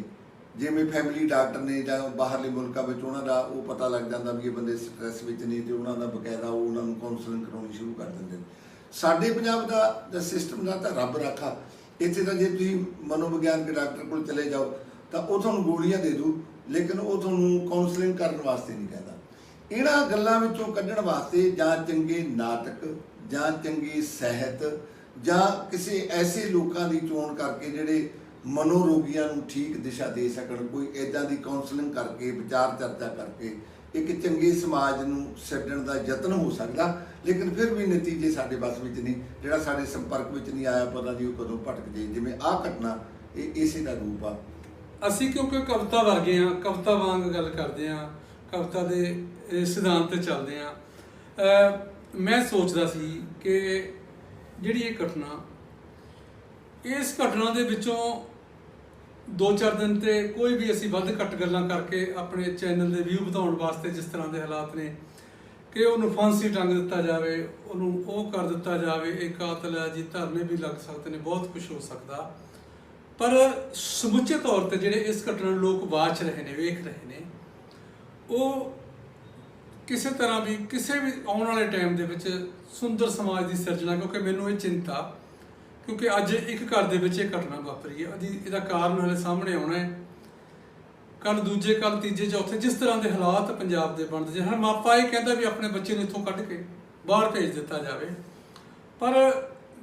ਜਿਵੇਂ ਫੈਮਿਲੀ ਡਾਕਟਰ ਨੇ ਜਾਂ ਬਾਹਰਲੇ ਮੁਲਕਾਂ ਵਿੱਚ ਉਹਨਾਂ ਦਾ ਉਹ ਪਤਾ ਲੱਗ ਜਾਂਦਾ ਵੀ ਇਹ ਬੰਦੇ ਸਟਰੈਸ ਵਿੱਚ ਨੇ, ਤੇ ਉਹਨਾਂ ਦਾ ਬਕਾਇਦਾ ਉਹ ਉਹਨਾਂ ਨੂੰ ਕਾਉਂਸਲਿੰਗ ਕਰਾਉਣੀ ਸ਼ੁਰੂ ਕਰ ਦਿੰਦੇ ਨੇ। ਸਾਡੇ ਪੰਜਾਬ ਦਾ ਸਿਸਟਮ ਦਾ ਤਾਂ ਰੱਬ ਰਾਖਾ, ਇੱਥੇ ਤਾਂ ਜੇ ਤੁਸੀਂ ਮਨੋਵਿਗਿਆਨਕ ਡਾਕਟਰ ਕੋਲ ਚਲੇ ਜਾਓ ਤਾਂ ਉਹ ਤੁਹਾਨੂੰ ਗੋਲੀਆਂ ਦੇ ਦੂ, ਲੇਕਿਨ ਉਹ ਤੁਹਾਨੂੰ ਕਾਉਂਸਲਿੰਗ ਕਰਨ ਵਾਸਤੇ ਨਹੀਂ ਕਹਿੰਦਾ। ਇਹਨਾਂ ਗੱਲਾਂ ਵਿੱਚੋਂ ਕੱਢਣ ਵਾਸਤੇ ਜਾਂ ਚੰਗੇ ਨਾਟਕ, ਜਾਂ ਚੰਗੀ ਸਿਹਤ, ਜਾਂ ਕਿਸੇ ਐਸੇ ਲੋਕਾਂ ਦੀ ਚੋਣ ਕਰਕੇ ਜਿਹੜੇ ਮਨੋਰੋਗੀਆਂ ਨੂੰ ਠੀਕ ਦਿਸ਼ਾ ਦੇ ਸਕਣ, ਕੋਈ ਇੱਦਾਂ ਦੀ ਕਾਉਂਸਲਿੰਗ ਕਰਕੇ, ਵਿਚਾਰ ਚਰਚਾ ਕਰਕੇ ਇੱਕ ਚੰਗੇ ਸਮਾਜ ਨੂੰ ਛੱਡਣ ਦਾ ਯਤਨ ਹੋ ਸਕਦਾ। ਲੇਕਿਨ ਫਿਰ ਵੀ ਨਤੀਜੇ ਸਾਡੇ ਵੱਸ ਵਿੱਚ ਨਹੀਂ, ਜਿਹੜਾ ਸਾਡੇ ਸੰਪਰਕ ਵਿੱਚ ਨਹੀਂ ਆਇਆ, ਪਤਾ ਨਹੀਂ ਉਹ ਕਦੋਂ ਭਟਕ ਜੇ। ਜਿਵੇਂ ਆਹ ਘਟਨਾ, ਇਹ ਇਸੇ ਦਾ ਰੂਪ ਆ। ਅਸੀਂ ਕਿਉਂਕਿ ਕਵਿਤਾ ਵਰਗੇ ਹਾਂ, ਕਵਿਤਾ ਵਾਂਗ ਗੱਲ ਕਰਦੇ ਹਾਂ, ਕਵਿਤਾ ਦੇ ਸਿਧਾਂਤ ਤੇ ਚੱਲਦੇ ਹਾਂ। ਮੈਂ ਸੋਚਦਾ ਸੀ ਕਿ ਜਿਹੜੀ ਇਹ ਘਟਨਾ, ਇਸ ਘਟਨਾ ਦੇ ਵਿੱਚੋਂ 2-4 ਦਿਨ ਤੇ ਕੋਈ ਵੀ ਅਸੀਂ ਵੱਧ ਘੱਟ ਗੱਲਾਂ ਕਰਕੇ ਆਪਣੇ ਚੈਨਲ ਦੇ ਵਿਊ ਵਧਾਉਣ ਵਾਸਤੇ, ਜਿਸ ਤਰ੍ਹਾਂ ਦੇ ਹਾਲਾਤ ਨੇ ਕਿ ਉਹਨੂੰ ਫਾਂਸੀ ਟੰਗ ਦਿੱਤਾ ਜਾਵੇ, ਉਹਨੂੰ ਉਹ ਕਰ ਦਿੱਤਾ ਜਾਵੇ, ਇਹ ਕਾਤਲ ਹੈ ਜੀ, ਧਰਨੇ ਵੀ ਲੱਗ ਸਕਦੇ ਨੇ, ਬਹੁਤ ਕੁਝ ਹੋ ਸਕਦਾ। ਪਰ ਸਮੁੱਚੇ ਤੌਰ ਤੇ ਜਿਹੜੇ ਇਸ ਘਟਨਾ ਨੂੰ ਲੋਕ ਵਾਚ ਰਹੇ ਨੇ, ਵੇਖ ਰਹੇ ਨੇ, ਉਹ ਕਿਸੇ ਤਰ੍ਹਾਂ ਵੀ ਕਿਸੇ ਵੀ ਆਉਣ ਵਾਲੇ ਟਾਈਮ ਦੇ ਵਿੱਚ ਸੁੰਦਰ ਸਮਾਜ ਦੀ ਸਿਰਜਣਾ, ਕਿਉਂਕਿ ਮੈਨੂੰ ਇਹ ਚਿੰਤਾ, ਕਿਉਂਕਿ ਅੱਜ ਇੱਕ ਘਰ ਦੇ ਵਿੱਚ ਇਹ ਘਟਨਾ ਵਾਪਰੀ ਹੈ, ਇਹਦਾ ਕਾਰਨ ਹਲੇ ਸਾਹਮਣੇ ਆਉਣਾ ਹੈ, ਕੱਲ ਦੂਜੇ, ਕੱਲ ਤੀਜੇ, ਚੌਥੇ, ਜਿਸ ਤਰ੍ਹਾਂ ਦੇ ਹਾਲਾਤ ਪੰਜਾਬ ਦੇ ਬਣਦੇ ਜੇ। ਹਰ ਮਾਪਾ ਇਹ ਕਹਿੰਦਾ ਵੀ ਆਪਣੇ ਬੱਚੇ ਨੂੰ ਇੱਥੋਂ ਕੱਢ ਕੇ ਬਾਹਰ ਭੇਜ ਦਿੱਤਾ ਜਾਵੇ, ਪਰ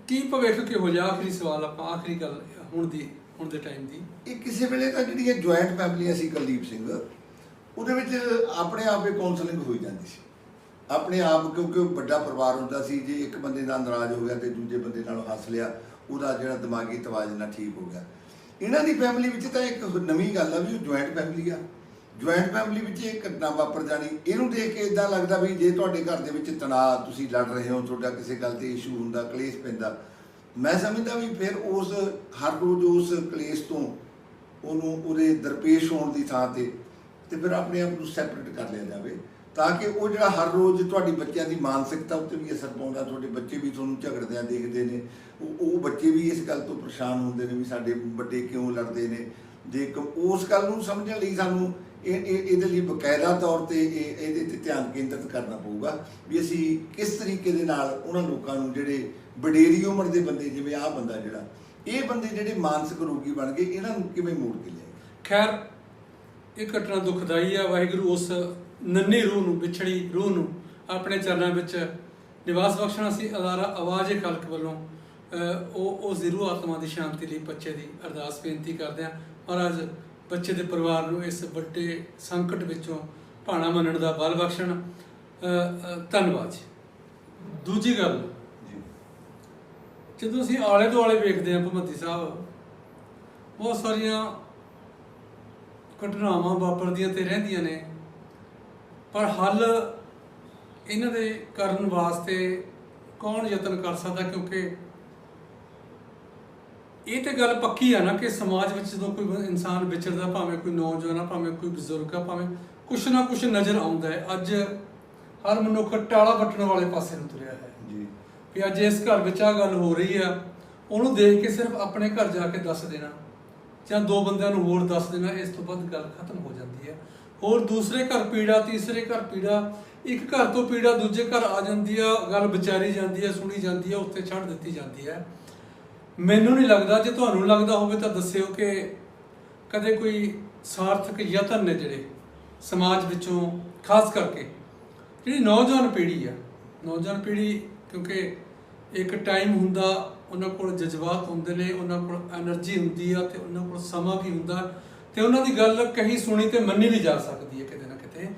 ਕੀ ਭਵਿੱਖ ਕਿਹੋ ਜਿਹਾ? ਆਖਰੀ ਸਵਾਲ, ਆਪਾਂ ਆਖਰੀ ਗੱਲ ਹੁਣ ਦੇ ਟਾਈਮ ਦੀ, ਇਹ ਕਿਸੇ ਵੇਲੇ ਤਾਂ ਜਿਹੜੀ ਇਹ ਜੁਆਇੰਟ ਫੈਮਿਲੀ ਸੀ ਕੁਲਦੀਪ ਸਿੰਘ, ਉਹਦੇ ਵਿੱਚ ਆਪਣੇ ਆਪ ਹੀ ਕਾਉਂਸਲਿੰਗ ਹੋਈ ਜਾਂਦੀ ਸੀ ਆਪਣੇ ਆਪ, ਕਿਉਂਕਿ ਵੱਡਾ ਪਰਿਵਾਰ ਹੁੰਦਾ ਸੀ। ਜੇ ਇੱਕ ਬੰਦੇ ਨਾਲ ਨਾਰਾਜ਼ ਹੋ ਗਿਆ ਤੇ ਦੂਜੇ ਬੰਦੇ ਨਾਲ ਹੱਸ ਲਿਆ, ਉਹਦਾ ਜਿਹੜਾ ਦਿਮਾਗੀ ਤਵਾਜ਼ਨ ਆ ਠੀਕ ਹੋ ਗਿਆ। ਇਹਨਾਂ ਦੀ ਫੈਮਿਲੀ ਵਿੱਚ ਤਾਂ ਇੱਕ ਨਵੀਂ ਗੱਲ ਆ ਵੀ ਉਹ ਜੁਆਇੰਟ ਫੈਮਿਲੀ ਆ। ਜੁਆਇੰਟ ਫੈਮਿਲੀ ਵਿੱਚ ਇਹ ਘਟਨਾ ਵਾਪਰ ਜਾਣੀ, ਇਹਨੂੰ ਦੇਖ ਕੇ ਇਦਾਂ ਲੱਗਦਾ ਵੀ ਜੇ ਤੁਹਾਡੇ ਘਰ ਦੇ ਵਿੱਚ ਤਣਾਅ, ਤੁਸੀਂ ਲੜ ਰਹੇ ਹੋ, ਤੁਹਾਡਾ ਕਿਸੇ ਗੱਲ ਤੇ ਇਸ਼ੂ ਹੁੰਦਾ, ਕਲੇਸ਼ ਪੈਂਦਾ, ਮੈਂ ਸਮਝਦਾ ਵੀ ਫਿਰ ਉਸ ਹਰ ਰੋਜ਼ ਉਸ ਕਲੇਸ਼ ਤੋਂ ਉਹਨੂੰ ਉਹਦੇ ਦਰਪੇਸ਼ ਹੋਣ ਦੀ ਥਾਂ ਤੇ ਫਿਰ ਆਪਣੇ ਆਪ ਨੂੰ ਸੈਪਰੇਟ ਕਰ ਲਿਆ ਜਾਵੇ, ਤਾਂ ਕਿ ਉਹ ਜਿਹੜਾ ਹਰ ਰੋਜ਼ ਤੁਹਾਡੀ ਬੱਚਿਆਂ ਦੀ ਮਾਨਸਿਕਤਾ ਉੱਤੇ ਵੀ ਅਸਰ ਪਾਉਂਦਾ। ਤੁਹਾਡੇ ਬੱਚੇ ਵੀ ਤੁਹਾਨੂੰ ਝਗੜਦਿਆਂ ਦੇਖਦੇ ਨੇ, ਉਹ ਬੱਚੇ ਵੀ ਇਸ ਗੱਲ ਤੋਂ ਪਰੇਸ਼ਾਨ ਹੁੰਦੇ ਨੇ ਵੀ ਸਾਡੇ ਵੱਡੇ ਕਿਉਂ ਲੜਦੇ ਨੇ। ਜੇ ਉਸ ਗੱਲ ਨੂੰ ਸਮਝਣ ਲਈ ਸਾਨੂੰ ਇਹਦੇ ਲਈ ਬਕਾਇਦਾ ਤੌਰ ਤੇ ਇਹਦੇ ਤੇ ਧਿਆਨ ਕੇਂਦਰਿਤ ਕਰਨਾ ਪਊਗਾ ਵੀ ਅਸੀਂ ਕਿਸ ਤਰੀਕੇ ਦੇ ਨਾਲ ਉਹਨਾਂ ਲੋਕਾਂ ਨੂੰ, ਜਿਹੜੇ ਵਡੇਰੀ ਉਮਰ ਦੇ ਬੰਦੇ, ਜਿਵੇਂ ਆਹ ਬੰਦਾ ਜਿਹੜਾ, ਇਹ ਬੰਦੇ ਜਿਹੜੇ ਮਾਨਸਿਕ ਰੋਗੀ ਬਣ ਗਏ, ਇਹਨਾਂ ਨੂੰ ਕਿਵੇਂ ਮੋੜ ਕੇ ਲਿਆਏ। ਖੈਰ, ਇਹ ਘਟਨਾ ਦੁਖਦਾਈ ਆ। ਵਾਹਿਗੁਰੂ ਉਸ ਨੰਨੀ ਰੂਹ ਨੂੰ, ਵਿਛੜੀ ਰੂਹ ਨੂੰ ਆਪਣੇ ਚਰਨਾਂ ਵਿੱਚ ਨਿਵਾਸ ਬਖਸ਼ਣਾ ਸੀ। ਅਦਾਰਾ ਆਵਾਜ਼ ਖਲਕ ਵੱਲੋਂ ਉਹ ਜ਼ੀਰੋ ਆਤਮਾ ਦੀ ਸ਼ਾਂਤੀ ਲਈ ਬੱਚੇ ਦੀ ਅਰਦਾਸ ਬੇਨਤੀ ਕਰਦੇ ਹਾਂ। ਮਹਾਰਾਜ ਬੱਚੇ ਦੇ ਪਰਿਵਾਰ ਨੂੰ ਇਸ ਵੱਡੇ ਸੰਕਟ ਵਿੱਚੋਂ ਭਾਣਾ ਮੰਨਣ ਦਾ ਬਲ ਬਖਸ਼ਣ। ਧੰਨਵਾਦ ਜੀ। ਦੂਜੀ ਗੱਲ, ਜਦੋਂ ਅਸੀਂ ਆਲੇ ਦੁਆਲੇ ਵੇਖਦੇ ਹਾਂ ਭਗਵੰਤੀ ਸਾਹਿਬ, ਬਹੁਤ ਸਾਰੀਆਂ ਘਟਨਾਵਾਂ ਵਾਪਰਦੀਆਂ ਤੇ ਰਹਿੰਦੀਆਂ ਨੇ, ਪਰ ਹੱਲ ਇਹਨਾਂ ਦੇ ਕਰਨ ਵਾਸਤੇ ਕੌਣ ਯਤਨ ਕਰ ਸਕਦਾ? ਕਿਉਂਕਿ ਇਹ ਤੇ ਗੱਲ ਪੱਕੀ ਆ ਨਾ ਕਿ ਸਮਾਜ ਵਿੱਚ ਜਦੋਂ ਕੋਈ ਇਨਸਾਨ ਵਿਚਰਦਾ, ਭਾਵੇਂ ਕੋਈ ਨੌਜਵਾਨ ਆ, ਭਾਵੇਂ ਕੋਈ ਬਜ਼ੁਰਗ ਆ, ਭਾਵੇਂ ਕੁਛ ਨਾ ਕੁਛ ਨਜ਼ਰ ਆਉਂਦਾ ਹੈ। ਅੱਜ ਹਰ ਮਨੁੱਖ ਟਾਲਾ ਵੱਟਣ ਵਾਲੇ ਪਾਸੇ ਨੂੰ ਤੁਰਿਆ ਹੈ ਜੀ, ਵੀ ਅੱਜ ਇਸ ਘਰ ਵਿੱਚ ਆਹ ਗੱਲ ਹੋ ਰਹੀ ਆ, ਉਹਨੂੰ ਦੇਖ ਕੇ ਸਿਰਫ ਆਪਣੇ ਘਰ ਜਾ ਕੇ ਦੱਸ ਦੇਣਾ ਜਾਂ ਦੋ ਬੰਦਿਆਂ ਨੂੰ ਹੋਰ ਦੱਸ ਦੇਣਾ, ਇਸ ਤੋਂ ਬਾਅਦ ਗੱਲ ਖਤਮ ਹੋ ਜਾਂਦੀ ਹੈ। ਹੋਰ ਦੂਸਰੇ ਘਰ ਪੀੜਾ, ਤੀਸਰੇ ਘਰ ਪੀੜਾ, ਇੱਕ ਘਰ ਤੋਂ ਪੀੜਾ ਦੂਜੇ ਘਰ ਆ ਜਾਂਦੀ ਆ, ਗੱਲ ਵਿਚਾਰੀ ਜਾਂਦੀ ਹੈ, ਸੁਣੀ ਜਾਂਦੀ ਹੈ, ਉੱਥੇ ਛੱਡ ਦਿੱਤੀ ਜਾਂਦੀ ਹੈ। ਮੈਨੂੰ ਨਹੀਂ ਲੱਗਦਾ, ਜੇ ਤੁਹਾਨੂੰ ਲੱਗਦਾ ਹੋਵੇ ਤਾਂ ਦੱਸਿਓ ਕਿ ਕਦੇ ਕੋਈ ਸਾਰਥਕ ਯਤਨ ਨੇ ਜਿਹੜੇ ਸਮਾਜ ਵਿੱਚੋਂ, ਖਾਸ ਕਰਕੇ ਜਿਹੜੀ ਨੌਜਵਾਨ ਪੀੜ੍ਹੀ ਆ, ਨੌਜਵਾਨ ਪੀੜ੍ਹੀ, ਕਿਉਂਕਿ ਇੱਕ ਟਾਈਮ ਹੁੰਦਾ, ਉਹਨਾਂ ਕੋਲ ਜਜ਼ਬਾਤ ਹੁੰਦੇ ਨੇ, ਉਹਨਾਂ ਕੋਲ ਐਨਰਜੀ ਹੁੰਦੀ ਆ, ਤੇ ਉਹਨਾਂ ਕੋਲ ਸਮਾਂ ਵੀ ਹੁੰਦਾ, ਤੇ ਉਹਨਾਂ ਦੀ ਗੱਲ ਕਹੀ ਸੁਣੀ ਤੇ ਮੰਨੀ ਵੀ ਜਾ ਸਕਦੀ ਹੈ ਕਿਤੇ ਨਾ ਕਿਤੇ।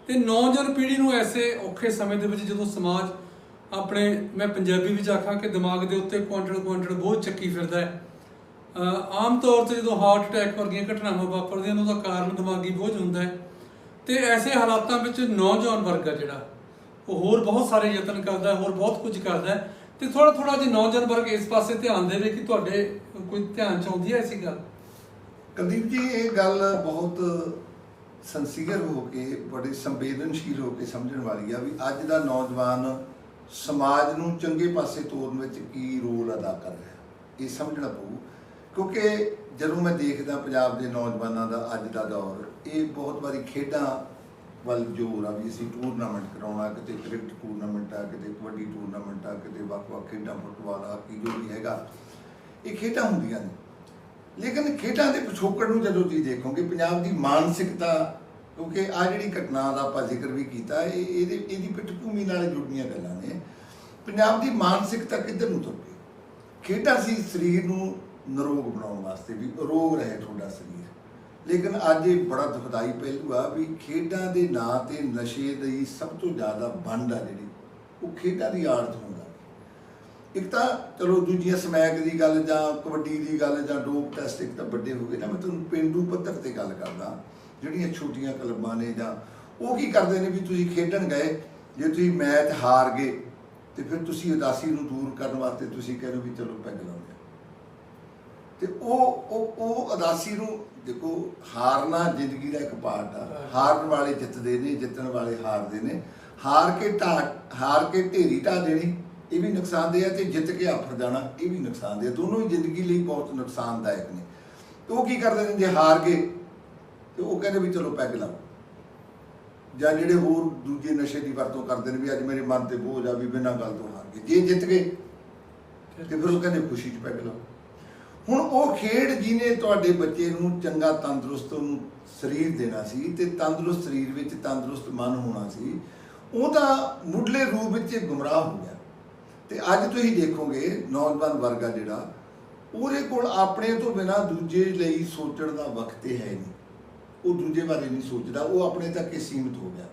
ਤੇ ਨੌਜਵਾਨ ਪੀੜ੍ਹੀ ਨੂੰ ਐਸੇ ਔਖੇ ਸਮੇਂ ਦੇ ਵਿੱਚ, ਜਦੋਂ ਸਮਾਜ ਆਪਣੇ, ਮੈਂ ਪੰਜਾਬੀ ਵਿੱਚ ਆਖਾਂ ਕਿ ਦਿਮਾਗ ਦੇ ਉੱਤੇ ਕੁਆਂਟਲ ਬੋਝ ਚੱਕੀ ਫਿਰਦਾ ਹੈ, ਆਮ ਤੌਰ ਤੇ ਜਦੋਂ ਹਾਰਟ ਅਟੈਕ ਵਰਗੀਆਂ ਘਟਨਾਵਾਂ ਵਾਪਰਦੀਆਂ ਨੇ, ਉਹਦਾ ਕਾਰਨ ਦਿਮਾਗੀ ਬੋਝ ਹੁੰਦਾ ਹੈ। ਤੇ ਐਸੇ ਹਾਲਾਤਾਂ ਵਿੱਚ ਨੌਜਵਾਨ ਵਰਗ ਆ ਜਿਹੜਾ, ਉਹ ਹੋਰ ਬਹੁਤ ਸਾਰੇ ਯਤਨ ਕਰਦਾ, ਹੋਰ ਬਹੁਤ ਕੁਝ ਕਰਦਾ ਹੈ। ਤੇ ਥੋੜਾ ਜਿਹਾ ਨੌਜਵਾਨ ਵਰਗ ਇਸ ਪਾਸੇ ਧਿਆਨ ਦੇਵੇ ਕਿ ਤੁਹਾਡੇ ਕੋਈ ਧਿਆਨ ਚ ਆਉਂਦੀ ਹੈ ਐਸੀ ਗੱਲ? ਕੁਲਦੀਪ ਜੀ, ਇਹ ਗੱਲ ਬਹੁਤ ਸੰਸੀਅਰ ਹੋ ਕੇ, ਬੜੇ ਸੰਵੇਦਨਸ਼ੀਲ ਹੋ ਕੇ ਸਮਝਣ ਵਾਲੀ ਆ ਵੀ ਅੱਜ ਦਾ ਨੌਜਵਾਨ ਸਮਾਜ ਨੂੰ ਚੰਗੇ ਪਾਸੇ ਤੋਰਨ ਵਿੱਚ ਕੀ ਰੋਲ ਅਦਾ ਕਰ ਰਿਹਾ, ਇਹ ਸਮਝਣਾ ਪਊ। ਕਿਉਂਕਿ ਜਦੋਂ ਮੈਂ ਦੇਖਦਾ ਪੰਜਾਬ ਦੇ ਨੌਜਵਾਨਾਂ ਦਾ ਅੱਜ ਦਾ ਦੌਰ, ਇਹ ਬਹੁਤ ਵਾਰੀ ਖੇਡਾਂ ਵੱਲ ਜ਼ੋਰ ਆ ਵੀ ਅਸੀਂ ਟੂਰਨਾਮੈਂਟ ਕਰਾਉਣਾ, ਕਿਤੇ ਕ੍ਰਿਕਟ ਟੂਰਨਾਮੈਂਟ ਆ, ਕਿਤੇ ਕਬੱਡੀ ਟੂਰਨਾਮੈਂਟ ਆ, ਕਿਤੇ ਵੱਖ-ਵੱਖ ਖੇਡਾਂ, ਫੁੱਟਬਾਲ, ਹਾਕੀ, ਜੋ ਵੀ ਹੈਗਾ, ਇਹ ਖੇਡਾਂ ਹੁੰਦੀਆਂ ਨੇ। ਲੇਕਿਨ ਖੇਡਾਂ ਦੇ ਪਿਛੋਕੜ ਨੂੰ ਜਦੋਂ ਤੁਸੀਂ ਦੇਖੋਗੇ, ਪੰਜਾਬ ਦੀ ਮਾਨਸਿਕਤਾ, ਕਿਉਂਕਿ ਆ ਜਿਹੜੀ ਘਟਨਾ ਦਾ ਆਪਾਂ ਜ਼ਿਕਰ ਵੀ ਕੀਤਾ, ਇਹਦੀ ਪਿੱਠ ਭੂਮੀ ਨਾਲ ਜੁੜੀਆਂ ਗੱਲਾਂ ਨੇ। ਪੰਜਾਬ ਦੀ ਮਾਨਸਿਕਤਾ ਕਿੱਧਰ ਨੂੰ ਤੁਰ ਪਈ? ਖੇਡਾਂ ਸੀ ਸਰੀਰ ਨੂੰ ਨਿਰੋਗ ਬਣਾਉਣ ਵਾਸਤੇ, ਵੀ ਰੋਗ ਰਹੇ ਤੁਹਾਡਾ ਸਰੀਰ। ਲੇਕਿਨ ਅੱਜ ਇਹ ਬੜਾ ਦੁਖਦਾਈ ਪਹਿਲੂ ਆ ਵੀ ਖੇਡਾਂ ਦੇ ਨਾਂ ਤੇ ਨਸ਼ੇ ਦੀ ਸਭ ਤੋਂ ਜ਼ਿਆਦਾ ਵੰਡ ਆ ਜਿਹੜੀ, ਉਹ ਖੇਡਾਂ ਦੀ ਆੜਤ ਹੁੰਦਾ। ਇੱਕ ਤਾਂ ਚਲੋ ਦੂਜੀਆਂ ਸਮੈਕ ਦੀ ਗੱਲ ਜਾਂ ਕਬੱਡੀ ਦੀ ਗੱਲ ਜਾਂ ਡੋਪ ਟੈਸਟ ਇੱਕ ਤਾਂ ਵੱਡੇ ਹੋ ਗਏ ਨਾ, ਮੈਂ ਤੁਹਾਨੂੰ ਪੇਂਡੂ ਪੱਧਰ ਤੇ ਗੱਲ ਕਰਦਾ, ਜਿਹੜੀਆਂ ਛੋਟੀਆਂ ਕਲੱਬਾਂ ਨੇ ਜਾਂ ਉਹ ਕੀ ਕਰਦੇ ਨੇ ਵੀ ਤੁਸੀਂ ਖੇਡਣ ਗਏ, ਜੇ ਤੁਸੀਂ ਮੈਚ ਹਾਰ ਗਏ ਤੇ ਫਿਰ ਤੁਸੀਂ ਉਦਾਸੀ ਨੂੰ ਦੂਰ ਕਰਨ ਵਾਸਤੇ ਤੁਸੀਂ ਕਹਿੰਦੇ ਵੀ ਚਲੋ ਪੈਗ ਲਾਉਂਦੇ, ਤੇ ਉਹ ਉਦਾਸੀ ਨੂੰ ਦੇਖੋ, ਹਾਰਨਾ ਜ਼ਿੰਦਗੀ ਦਾ ਇੱਕ ਪਾਰਟ ਆ। ਹਾਰਨ ਵਾਲੇ ਜਿੱਤਦੇ ਨੇ, ਜਿੱਤਣ ਵਾਲੇ ਹਾਰਦੇ ਨੇ। ਹਾਰ ਕੇ ਢੇਰੀ ਢਾਹ ਦੇਣੀ, ਇਹ ਵੀ ਨੁਕਸਾਨਦੇਹ ਹੈ, ਤੇ ਜਿੱਤ ਕੇ ਆਫਰ ਜਾਣਾ, ਇਹ ਵੀ ਨੁਕਸਾਨਦੇਹ। ਦੋਨੋਂ ਹੀ ਜ਼ਿੰਦਗੀ ਲਈ ਬਹੁਤ ਨੁਕਸਾਨਦਾਇਕ ਨੇ। ਤੇ ਉਹ ਕੀ ਕਰਦੇ ਨੇ, ਜੇ ਹਾਰ ਗਏ ਤੇ ਉਹ ਕਹਿੰਦੇ ਵੀ ਚਲੋ ਪੈਗ ਲਾਓ, ਜਾਂ ਜਿਹੜੇ ਹੋਰ ਦੂਜੇ ਨਸ਼ੇ ਦੀ ਵਰਤੋਂ ਕਰਦੇ ਨੇ ਵੀ ਅੱਜ ਮੇਰੇ ਮਨ ਤੇ ਬੋਝ ਆ ਵੀ ਬਿਨਾਂ ਗੱਲ ਤੋਂ ਹਾਰ ਗਏ। ਜੇ ਜਿੱਤ ਗਏ ਤੇ ਫਿਰ ਉਹ ਕਹਿੰਦੇ ਖੁਸ਼ੀ 'ਚ ਪੈਗ ਲਾਓ। ਹੁਣ ਉਹ ਖੇਡ ਜਿਹਨੇ ਤੁਹਾਡੇ ਬੱਚੇ ਨੂੰ ਚੰਗਾ ਤੰਦਰੁਸਤ ਨੂੰ ਸਰੀਰ ਦੇਣਾ ਸੀ, ਤੇ ਤੰਦਰੁਸਤ ਸਰੀਰ ਵਿੱਚ ਤੰਦਰੁਸਤ ਮਨ ਹੋਣਾ ਸੀ, ਉਹ ਤਾਂ ਮੁੱਢਲੇ ਰੂਪ ਵਿੱਚ ਗੁੰਮਰਾਹ ਹੋ ਗਿਆ। ਤੇ ਅੱਜ ਤੁਸੀਂ ਦੇਖੋਗੇ ਨੌਜਵਾਨ ਵਰਗ ਆ ਜਿਹੜਾ, ਉਹਦੇ ਕੋਲ ਆਪਣੇ ਤੋਂ ਬਿਨਾਂ ਦੂਜੇ ਲਈ ਸੋਚਣ ਦਾ ਵਕਤ ਹੈ ਨਹੀਂ। ਉਹ ਦੂਜੇ ਬਾਰੇ ਨਹੀਂ ਸੋਚਦਾ, ਉਹ ਆਪਣੇ ਤੱਕ ਹੀ ਸੀਮਿਤ ਹੋ ਗਿਆ।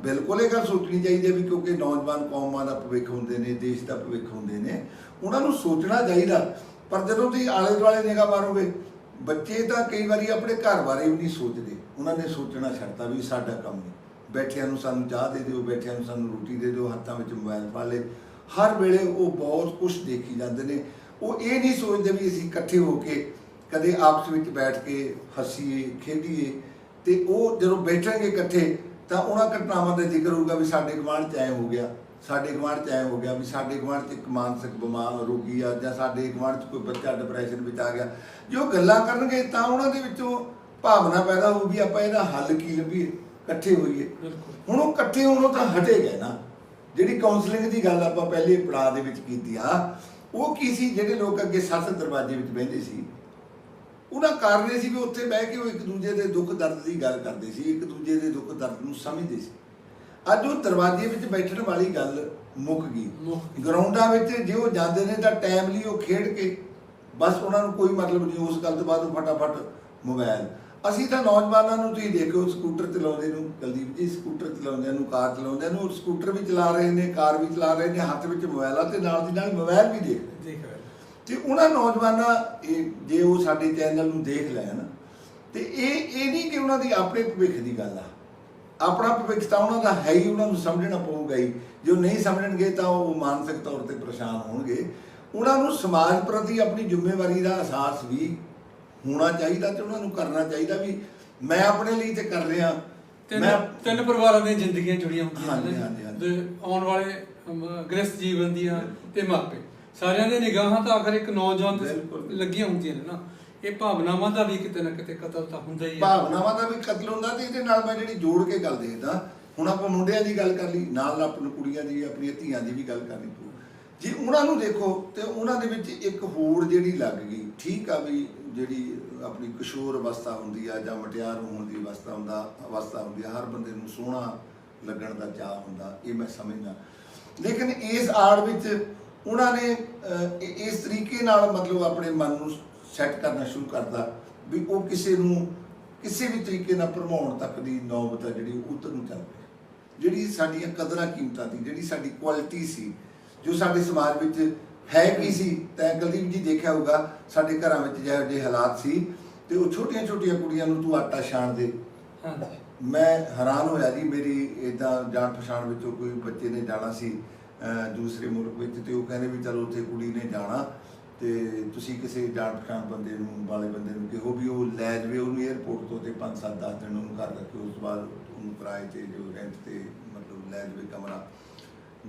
ਬਿਲਕੁਲ ਇਹ ਗੱਲ ਸੋਚਣੀ ਚਾਹੀਦੀ ਹੈ ਵੀ ਕਿਉਂਕਿ ਨੌਜਵਾਨ ਕੌਮਾਂ ਦਾ ਭਵਿੱਖ ਹੁੰਦੇ ਨੇ, ਦੇਸ਼ ਦਾ ਭਵਿੱਖ ਹੁੰਦੇ ਨੇ, ਉਹਨਾਂ ਨੂੰ ਸੋਚਣਾ ਚਾਹੀਦਾ। ਪਰ ਜਦੋਂ ਤੁਸੀਂ ਆਲੇ ਦੁਆਲੇ ਨਿਗਾਹ ਮਾਰੋਗੇ, ਬੱਚੇ ਤਾਂ ਕਈ ਵਾਰੀ ਆਪਣੇ ਘਰ ਬਾਰੇ ਵੀ ਨਹੀਂ ਸੋਚਦੇ, ਉਹਨਾਂ ਨੇ ਸੋਚਣਾ ਛੱਡਤਾ ਵੀ ਸਾਡਾ ਕੰਮ ਨਹੀਂ, ਬੈਠਿਆਂ ਨੂੰ ਸਾਨੂੰ ਚਾਹ ਦੇ ਦਿਓ, ਬੈਠਿਆਂ ਨੂੰ ਸਾਨੂੰ ਰੋਟੀ ਦੇ ਦਿਓ, ਹੱਥਾਂ ਵਿੱਚ ਮੋਬਾਈਲ ਪਾ ਲਏ, ਹਰ ਵੇਲੇ ਉਹ ਬਹੁਤ ਕੁਝ ਦੇਖੀ ਜਾਂਦੇ ਨੇ। ਉਹ ਇਹ ਨਹੀਂ ਸੋਚਦੇ ਵੀ ਅਸੀਂ ਇਕੱਠੇ ਹੋ ਕੇ ਕਦੇ ਆਪਸ ਵਿੱਚ ਬੈਠ ਕੇ ਹੱਸੀਏ ਖੇਡੀਏ। ਤੇ ਉਹ ਜਦੋਂ ਬੈਠਣਗੇ ਇਕੱਠੇ ਤਾਂ ਉਹਨਾਂ ਘਟਨਾਵਾਂ ਦਾ ਜ਼ਿਕਰ ਹੋਊਗਾ ਵੀ ਸਾਡੇ ਗੁਆਂਢ 'ਚ ਐਂ ਹੋ ਗਿਆ, ਸਾਡੇ ਗੁਆਂਢ 'ਚ ਐਂ ਹੋ ਗਿਆ, ਵੀ ਸਾਡੇ ਗੁਆਂਢ 'ਚ ਇੱਕ ਮਾਨਸਿਕ ਬਿਮਾਰ ਰੋਗੀ ਆ, ਜਾਂ ਸਾਡੇ ਗੁਆਂਢ 'ਚ ਕੋਈ ਬੱਚਾ ਡਿਪਰੈਸ਼ਨ ਵਿੱਚ ਆ ਗਿਆ। ਜੋ ਗੱਲਾਂ ਕਰਨਗੇ ਤਾਂ ਉਹਨਾਂ ਦੇ ਵਿੱਚੋਂ ਭਾਵਨਾ ਪੈਦਾ ਹੋਊ ਵੀ ਆਪਾਂ ਇਹਦਾ ਹੱਲ ਕੀ ਲੱਭੀਏ, ਇਕੱਠੇ ਹੋਈਏ। ਹੁਣ ਉਹ ਇਕੱਠੇ ਹੋਣੋਂ ਤਾਂ ਹਟੇ ਗਏ ਨਾ। ਜਿਹੜੀ ਕਾਉਂਸਲਿੰਗ ਦੀ ਗੱਲ ਆਪਾਂ ਪਹਿਲੇ ਪੜਾਅ ਦੇ ਵਿੱਚ ਕੀਤੀ ਆ, ਉਹ ਕੀ ਸੀ? ਜਿਹੜੇ ਲੋਕ ਅੱਗੇ ਸੱਤ ਦਰਵਾਜ਼ੇ ਵਿੱਚ ਬਹਿੰਦੇ ਸੀ, ਉਹਨਾਂ ਕਾਰਨ ਇਹ ਸੀ ਵੀ ਉੱਥੇ ਬਹਿ ਕੇ ਉਹ ਇੱਕ ਦੂਜੇ ਦੇ ਦੁੱਖ ਦਰਦ ਦੀ ਗੱਲ ਕਰਦੇ ਸੀ, ਇੱਕ ਦੂਜੇ ਦੇ ਦੁੱਖ ਦਰਦ ਨੂੰ ਸਮਝਦੇ ਸੀ। ਅੱਜ ਉਹ ਦਰਵਾਜ਼ੇ ਵਿੱਚ ਬੈਠਣ ਵਾਲੀ ਗੱਲ ਮੁੱਕ ਗਈ। ਗਰਾਊਂਡਾਂ ਵਿੱਚ ਜੇ ਉਹ ਜਾਂਦੇ ਨੇ ਤਾਂ ਟਾਈਮ ਲਈ ਉਹ ਖੇਡ ਕੇ ਬਸ, ਉਹਨਾਂ ਨੂੰ ਕੋਈ ਮਤਲਬ ਨਹੀਂ ਉਸ ਗੱਲ ਤੋਂ ਬਾਅਦ ਉਹ ਫਟਾਫਟ ਮੋਬਾਈਲ। ਅਸੀਂ ਤਾਂ ਨੌਜਵਾਨਾਂ ਨੂੰ ਤੁਸੀਂ ਦੇਖੋ ਸਕੂਟਰ ਚਲਾਉਂਦੇ ਨੂੰ, ਕੁਲਦੀਪ ਜੀ ਸਕੂਟਰ ਚਲਾਉਂਦਿਆਂ ਨੂੰ, ਕਾਰ ਚਲਾਉਂਦਿਆਂ ਨੂੰ, ਸਕੂਟਰ ਵੀ ਚਲਾ ਰਹੇ ਨੇ, ਕਾਰ ਵੀ ਚਲਾ ਰਹੇ ਨੇ, ਹੱਥ ਵਿੱਚ ਮੋਬਾਈਲ ਆ ਤੇ ਨਾਲ ਦੀ ਨਾਲ ਮੋਬਾਈਲ ਵੀ ਦੇਖ ਰਹੇ। ਤੇ ਉਹਨਾਂ ਨੌਜਵਾਨਾਂ ਜੇ ਉਹ ਸਾਡੇ ਚੈਨਲ ਨੂੰ ਦੇਖ ਲੈਣ ਤੇ ਇਹ ਨਹੀਂ ਕਿ ਉਹਨਾਂ ਦੀ ਆਪਣੇ ਭਵਿੱਖ ਦੀ ਗੱਲ ਆ, ਆਪਣਾ ਭਵਿੱਖ ਤਾਂ ਉਹਨਾਂ ਦਾ ਹੈ ਹੀ, ਉਹਨਾਂ ਨੂੰ ਸਮਝਣਾ ਪਊਗਾ ਹੀ। ਜੋ ਨਹੀਂ ਸਮਝਣਗੇ ਤਾਂ ਉਹ ਮਾਨਸਿਕ ਤੌਰ ਤੇ ਪਰੇਸ਼ਾਨ ਹੋਣਗੇ। ਉਹਨਾਂ ਨੂੰ ਸਮਾਜ ਪ੍ਰਤੀ ਆਪਣੀ ਜ਼ਿੰਮੇਵਾਰੀ ਦਾ ਅਹਿਸਾਸ ਵੀ ਹੋਣਾ ਚਾਹੀਦਾ ਤੇ ਉਹਨਾਂ ਨੂੰ ਕਰਨਾ ਚਾਹੀਦਾ ਵੀ ਮੈਂ ਆਪਣੇ ਲਈ ਤੇ ਕਰ ਰਿਹਾ। ਤਿੰਨ ਪਰਿਵਾਰਾਂ ਦੀਆਂ ਜ਼ਿੰਦਗੀਆਂ ਜੁੜੀਆਂ ਹੁੰਦੀਆਂ ਨੇ। ਹਾਂਜੀ। ਆਉਣ ਵਾਲੇ ਗ੍ਰਸਤ ਜੀਵਨ ਦੀਆਂ ਤੇ ਮਾਪੇ ਸਾਰਿਆਂ ਦੀਆਂ ਨਿਗਾਹਾਂ ਤਾਂ ਆਖਰ ਇੱਕ ਨੌਜਵਾਨ ਤੇ ਲੱਗੀਆਂ ਹੁੰਦੀਆਂ ਨੇ ਨਾ। ਇਹ ਭਾਵਨਾਵਾਂ ਦਾ ਵੀ ਕਿਤੇ ਨਾ ਕਿਤੇ ਕਤਲ ਤਾਂ ਹੁੰਦਾ ਹੀ ਹੈ। ਭਾਵਨਾਵਾਂ ਦਾ ਵੀ ਕਤਲ ਹੁੰਦਾ। ਤੇ ਇਹਦੇ ਨਾਲ ਮੈਂ ਜਿਹੜੀ ਜੋੜ ਕੇ ਗੱਲ ਦੇਖਦਾ, ਹੁਣ ਆਪਾਂ ਮੁੰਡਿਆਂ ਦੀ ਗੱਲ ਕਰ ਲਈ, ਨਾਲ ਆਪਾਂ ਨੂੰ ਕੁੜੀਆਂ ਦੀ, ਆਪਣੀਆਂ ਧੀਆਂ ਦੀ ਵੀ ਗੱਲ ਕਰਨੀ ਪਊ। ਜੇ ਉਹਨਾਂ ਨੂੰ ਦੇਖੋ ਤੇ ਉਹਨਾਂ ਦੇ ਵਿੱਚ ਇੱਕ ਹੋੜ ਜਿਹੜੀ ਲੱਗ ਗਈ। ਠੀਕ ਆ ਵੀ ਜਿਹੜੀ ਆਪਣੀ ਕਿਸ਼ੋਰ ਅਵਸਥਾ ਹੁੰਦੀ ਆ ਜਾਂ ਮਟਿਆਰ ਹੋਣ ਦੀ ਅਵਸਥਾ ਹੁੰਦੀ ਆ, ਹਰ ਬੰਦੇ ਨੂੰ ਸੋਹਣਾ ਲੱਗਣ ਦਾ ਚਾਅ ਹੁੰਦਾ, ਇਹ ਮੈਂ ਸਮਝਦਾ। ਲੇਕਿਨ ਇਸ ਆੜ ਵਿੱਚ ਉਹਨਾਂ ਨੇ ਇਸ ਤਰੀਕੇ ਨਾਲ ਮਤਲਬ ਆਪਣੇ ਮਨ ਨੂੰ ਸੈੱਟ ਕਰਨਾ ਸ਼ੁਰੂ ਕਰਦਾ ਵੀ ਉਹ ਕਿਸੇ ਨੂੰ ਕਿਸੇ ਵੀ ਤਰੀਕੇ ਨਾਲ ਭਰਮਾਉਣ ਤੱਕ ਦੀ ਨੌਬਤ ਆ ਜਿਹੜੀ ਉੱਧਰ ਨੂੰ ਚੱਲ ਪਈ। ਜਿਹੜੀ ਸਾਡੀਆਂ ਕਦਰਾਂ ਕੀਮਤਾਂ ਦੀ, ਜਿਹੜੀ ਸਾਡੀ ਕੁਆਲਿਟੀ ਸੀ, ਜੋ ਸਾਡੇ ਸਮਾਜ ਵਿੱਚ ਹੈ ਕੀ ਸੀ। ਤੈਂ ਕੁਲਦੀਪ ਜੀ ਦੇਖਿਆ ਹੋਊਗਾ ਸਾਡੇ ਘਰਾਂ ਵਿੱਚ ਜਿਹੋ ਜਿਹੇ ਹਾਲਾਤ ਸੀ, ਤੇ ਉਹ ਛੋਟੀਆਂ ਛੋਟੀਆਂ ਕੁੜੀਆਂ ਨੂੰ ਤੂੰ ਆਟਾ ਛਾਣ ਦੇ। ਮੈਂ ਹੈਰਾਨ ਹੋਇਆ ਜੀ, ਮੇਰੀ ਇੱਦਾਂ ਜਾਣ ਪਛਾਣ ਵਿੱਚੋਂ ਕੋਈ ਬੱਚੇ ਨੇ ਜਾਣਾ ਸੀ ਦੂਸਰੇ ਮੁਲਕ ਵਿੱਚ, ਤੇ ਉਹ ਕਹਿੰਦੇ ਵੀ ਚਲੋ ਉੱਥੇ ਕੁੜੀ ਨੇ ਜਾਣਾ ਤੇ ਤੁਸੀਂ ਕਿਸੇ ਜਾਣ ਪਛਾਣ ਬੰਦੇ ਨੂੰ ਵਾਲੇ ਬੰਦੇ ਨੂੰ ਕਹੋ ਵੀ ਉਹ ਲੈ ਜਾਵੇ ਉਹਨੂੰ ਏਅਰਪੋਰਟ ਤੋਂ, ਤੇ 5-7-10 ਦਿਨ ਉਹਨੂੰ ਘਰ ਰੱਖੇ, ਉਸ ਤੋਂ ਬਾਅਦ ਉਹਨੂੰ ਕਿਰਾਏ ਤੇ ਜੋ ਰੈਂਟ ਤੇ ਮਤਲਬ ਲੈ ਜਾਵੇ ਕਮਰਾ,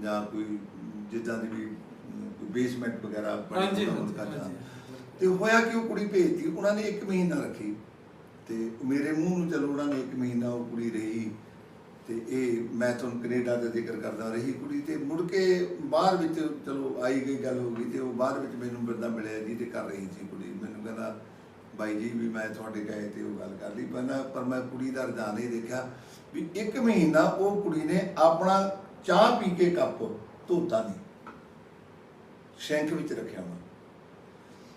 ਜਾਂ ਕੋਈ ਜਿੱਦਾਂ ਦੀ ਵੀ ਬੇਸਮੈਂਟ ਵਗੈਰਾ ਬਣੇ। ਤੇ ਹੋਇਆ ਕਿ ਉਹ ਕੁੜੀ ਭੇਜਤੀ, ਉਹਨਾਂ ਨੇ 1 ਮਹੀਨਾ ਰੱਖੀ ਤੇ ਮੇਰੇ ਮੂੰਹ ਨੂੰ ਚਲੋ ਉਹਨਾਂ ਨੇ 1 ਮਹੀਨਾ ਉਹ ਕੁੜੀ ਰਹੀ। ਤੇ ਇਹ ਮੈਂ ਤੁਹਾਨੂੰ ਕੈਨੇਡਾ ਦਾ ਜ਼ਿਕਰ ਕਰਦਾ, ਰਹੀ ਕੁੜੀ ਤੇ ਮੁੜ ਕੇ ਬਾਹਰ ਵਿੱਚ ਚਲੋ ਆਈ ਗਈ ਗੱਲ ਹੋ ਗਈ। ਤੇ ਉਹ ਬਾਅਦ ਵਿੱਚ ਮੈਨੂੰ ਬੰਦਾ ਮਿਲਿਆ ਜੀ ਤੇ ਕਰ ਰਹੀ ਸੀ ਕੁੜੀ, ਮੈਨੂੰ ਕਹਿੰਦਾ ਬਾਈ ਜੀ ਵੀ ਮੈਂ ਤੁਹਾਡੇ ਗਏ ਤੇ ਉਹ ਗੱਲ ਕਰ ਲਈ, ਪਰ ਮੈਂ ਕੁੜੀ ਦਾ ਰੁਝਾਨ ਇਹ ਦੇਖਿਆ ਵੀ 1 ਮਹੀਨਾ ਉਹ ਕੁੜੀ ਨੇ ਆਪਣਾ ਚਾਹ ਪੀ ਕੇ ਕੱਪ ਧੋਤਾ ਨਹੀਂ, ਸ਼ੈਂਕ ਵਿੱਚ ਰੱਖਿਆ ਵਾ।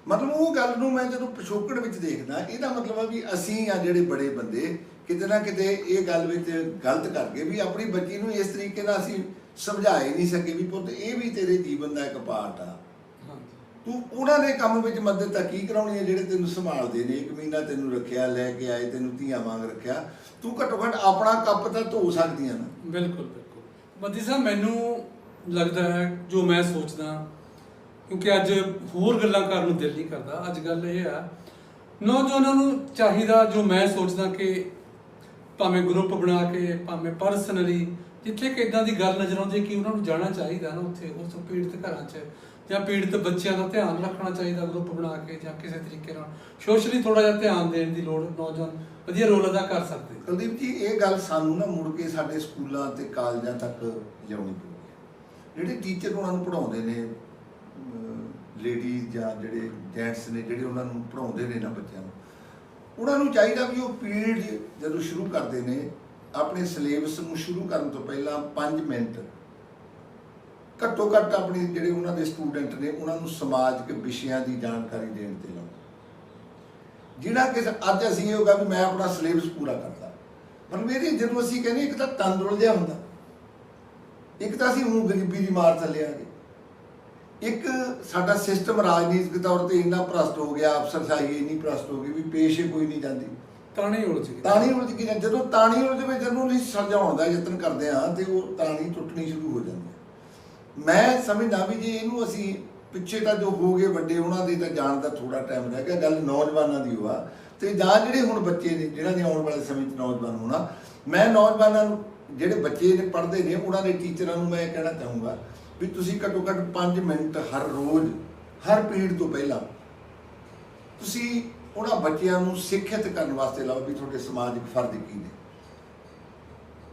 ਮਤਲਬ ਉਹ ਗੱਲ ਨੂੰ ਮੈਂ ਜਦੋਂ ਪਿਛੋਕੜ ਵਿੱਚ ਦੇਖਦਾ, ਇਹਦਾ ਮਤਲਬ ਆ ਵੀ ਅਸੀਂ ਆ ਜਿਹੜੇ ਬੜੇ ਬੰਦੇ ਕਿਤੇ ਨਾ ਕਿਤੇ ਇਹ ਗੱਲ ਵਿੱਚ ਗਲਤ ਕਰ ਗਏ ਵੀ ਆਪਣੀ ਬੱਚੀ ਨੂੰ ਇਸ ਤਰੀਕੇ ਨਾਲ ਅਸੀਂ ਸਮਝਾ ਹੀ ਨਹੀਂ ਸਕੇ ਵੀ ਪੁੱਤ ਇਹ ਵੀ ਤੇਰੇ ਜੀਵਨ ਦਾ ਇੱਕ ਪਾਰਟ ਆ। ਤੂੰ ਉਹਨਾਂ ਦੇ ਕੰਮ ਵਿੱਚ ਮਦਦ ਤਾਂ ਕੀ ਕਰਾਉਣੀ ਹੈ ਜਿਹੜੇ ਤੈਨੂੰ ਸੰਭਾਲਦੇ ਨੇ, 1 ਮਹੀਨਾ ਤੈਨੂੰ ਰੱਖਿਆ, ਲੈ ਕੇ ਆਏ, ਤੈਨੂੰ ਧੀਆਂ ਵਾਂਗ ਰੱਖਿਆ। ਤੂੰ ਘੱਟੋ ਘੱਟ ਆਪਣਾ ਕੱਪ ਤਾਂ ਧੋ ਸਕਦੀਆਂ ਨਾ। ਬਿਲਕੁਲ ਬਿਲਕੁਲ ਬੱਦੀ ਸਾਹਿਬ, ਮੈਨੂੰ ਲੱਗਦਾ ਹੈ ਜੋ ਮੈਂ ਸੋਚਦਾ, ਕਿਉਂਕਿ ਅੱਜ ਹੋਰ ਗੱਲਾਂ ਕਰਨ ਨੂੰ ਦਿਲ ਨਹੀਂ ਕਰਦਾ। ਅੱਜ ਗੱਲ ਇਹ ਆ, ਨੌਜਵਾਨਾਂ ਨੂੰ ਚਾਹੀਦਾ, ਜੋ ਮੈਂ ਸੋਚਦਾ ਕਿ ਭਾਵੇਂ ਗਰੁੱਪ ਬਣਾ ਕੇ, ਭਾਵੇਂ ਪਰਸਨਲੀ, ਜਿੱਥੇ ਕਿ ਇੱਦਾਂ ਦੀ ਗੱਲ ਨਜ਼ਰ ਆਉਂਦੀ ਕਿ ਉਹਨਾਂ ਨੂੰ ਜਾਣਾ ਚਾਹੀਦਾ ਨਾ, ਉੱਥੇ ਉਸ ਪੀੜਤ ਘਰਾਂ 'ਚ ਜਾਂ ਪੀੜਤ ਬੱਚਿਆਂ ਦਾ ਧਿਆਨ ਰੱਖਣਾ ਚਾਹੀਦਾ ਗਰੁੱਪ ਬਣਾ ਕੇ, ਜਾਂ ਕਿਸੇ ਤਰੀਕੇ ਨਾਲ ਸੋਸ਼ਲੀ ਥੋੜ੍ਹਾ ਜਿਹਾ ਧਿਆਨ ਦੇਣ ਦੀ ਲੋੜ। ਨੌਜਵਾਨ ਵਧੀਆ ਰੋਲ ਅਦਾ ਕਰ ਸਕਦੇ। ਕੁਲਦੀਪ ਜੀ, ਇਹ ਗੱਲ ਸਾਨੂੰ ਨਾ ਮੁੜ ਕੇ ਸਾਡੇ ਸਕੂਲਾਂ ਤੇ ਕਾਲਜਾਂ ਤੱਕ ਲਿਆਉਣੀ ਪਊਗੀ। ਜਿਹੜੇ ਟੀਚਰ ਉਹਨਾਂ ਨੂੰ ਪੜ੍ਹਾਉਂਦੇ ਨੇ, ਲੇਡੀਜ਼ ਜਾਂ ਜਿਹੜੇ ਜੈਂਟਸ ਨੇ ਜਿਹੜੇ ਉਹਨਾਂ ਨੂੰ ਪੜ੍ਹਾਉਂਦੇ ਨੇ ਨਾ ਬੱਚਿਆਂ ਨੂੰ, ਉਹਨਾਂ ਨੂੰ ਚਾਹੀਦਾ ਵੀ ਉਹ ਪੀਰੀਅਡ ਜਦੋਂ ਸ਼ੁਰੂ ਕਰਦੇ ਨੇ, ਆਪਣੇ ਸਿਲੇਬਸ ਨੂੰ ਸ਼ੁਰੂ ਕਰਨ ਤੋਂ ਪਹਿਲਾਂ 5 ਮਿੰਟ ਘੱਟੋ ਘੱਟ ਆਪਣੀ ਜਿਹੜੇ ਉਹਨਾਂ ਦੇ ਸਟੂਡੈਂਟ ਨੇ ਉਹਨਾਂ ਨੂੰ ਸਮਾਜਿਕ ਵਿਸ਼ਿਆਂ ਦੀ ਜਾਣਕਾਰੀ ਦੇਣ ਤੇ ਲਾਓ। ਜਿਹੜਾ ਕਿ ਅੱਜ ਅਸੀਂ ਇਹ ਹੋਗਾ ਵੀ ਮੈਂ ਆਪਣਾ ਸਿਲੇਬਸ ਪੂਰਾ ਕਰਦਾ, ਮਤਲਬ ਇਹਦੇ ਜਦੋਂ ਅਸੀਂ ਕਹਿੰਦੇ ਇੱਕ ਤਾਂ ਤੰਦਰੁਲ ਜਿਹਾ ਹੁੰਦਾ, ਇੱਕ ਤਾਂ ਅਸੀਂ ਊਂ ਗਰੀਬੀ ਦੀ ਮਾਰ ਥੱਲੇ ਆ ਗਏ, ਇੱਕ ਸਾਡਾ ਸਿਸਟਮ ਰਾਜਨੀਤਿਕ ਤੌਰ ਤੇ ਇੰਨਾ ਭ੍ਰਸ਼ਟ ਹੋ ਗਿਆ, ਅਫਸਰਸ਼ਾਹੀ ਇੰਨੀ ਭ੍ਰਸ਼ਟ ਹੋ ਗਈ ਵੀ ਪੇਸ਼ ਹੀ ਕੋਈ ਨਹੀਂ ਜਾਂਦੀ, ਤਾਣੀ ਉਲਝ ਗਈ। ਤਾਣੀ ਉਲਝ ਗਈ। ਜਦੋਂ ਤਾਣੀ ਉਲਝ ਜਾਵੇ, ਜਦੋਂ ਅਸੀਂ ਸੁਲਝਾਉਣ ਦਾ ਯਤਨ ਕਰਦੇ ਹਾਂ ਤੇ ਉਹ ਤਾਣੀ ਟੁੱਟਣੀ ਸ਼ੁਰੂ ਹੋ ਜਾਂਦੀ ਹੈ। ਮੈਂ ਸਮਝਦਾ ਵੀ ਜੇ ਇਹਨੂੰ ਅਸੀਂ ਪਿੱਛੇ ਤਾਂ ਜੋ ਹੋ ਗਏ ਵੱਡੇ ਉਹਨਾਂ ਦੇ ਤਾਂ ਜਾਣ ਦਾ ਥੋੜਾ ਟਾਈਮ ਰਹਿ ਗਿਆ, ਗੱਲ ਨੌਜਵਾਨਾਂ ਦੀ ਹੋਆ ਤੇ ਜਾਂ ਜਿਹੜੇ ਹੁਣ ਬੱਚੇ ਨੇ ਜਿਹਨਾਂ ਨੇ ਆਉਣ ਵਾਲੇ ਸਮੇਂ 'ਚ ਨੌਜਵਾਨ ਹੋਣਾ, ਮੈਂ ਨੌਜਵਾਨਾਂ ਨੂੰ ਜਿਹੜੇ ਬੱਚੇ ਨੇ ਪੜ੍ਹਦੇ ਨੇ ਉਹਨਾਂ ਦੇ ਟੀਚਰਾਂ ਨੂੰ ਮੈਂ ਕਹਿਣਾ ਚਾਹੂੰਗਾ ਵੀ ਤੁਸੀਂ ਘੱਟੋ ਘੱਟ 5 ਮਿੰਟ ਹਰ ਰੋਜ਼ ਹਰ ਪੀਰੀਅਡ ਤੋਂ ਪਹਿਲਾਂ ਤੁਸੀਂ ਉਹਨਾਂ ਬੱਚਿਆਂ ਨੂੰ ਸਿੱਖਿਅਤ ਕਰਨ ਵਾਸਤੇ ਲਾਓ ਵੀ ਤੁਹਾਡੇ ਸਮਾਜਿਕ ਫਰਜ਼ ਕੀ ਨੇ।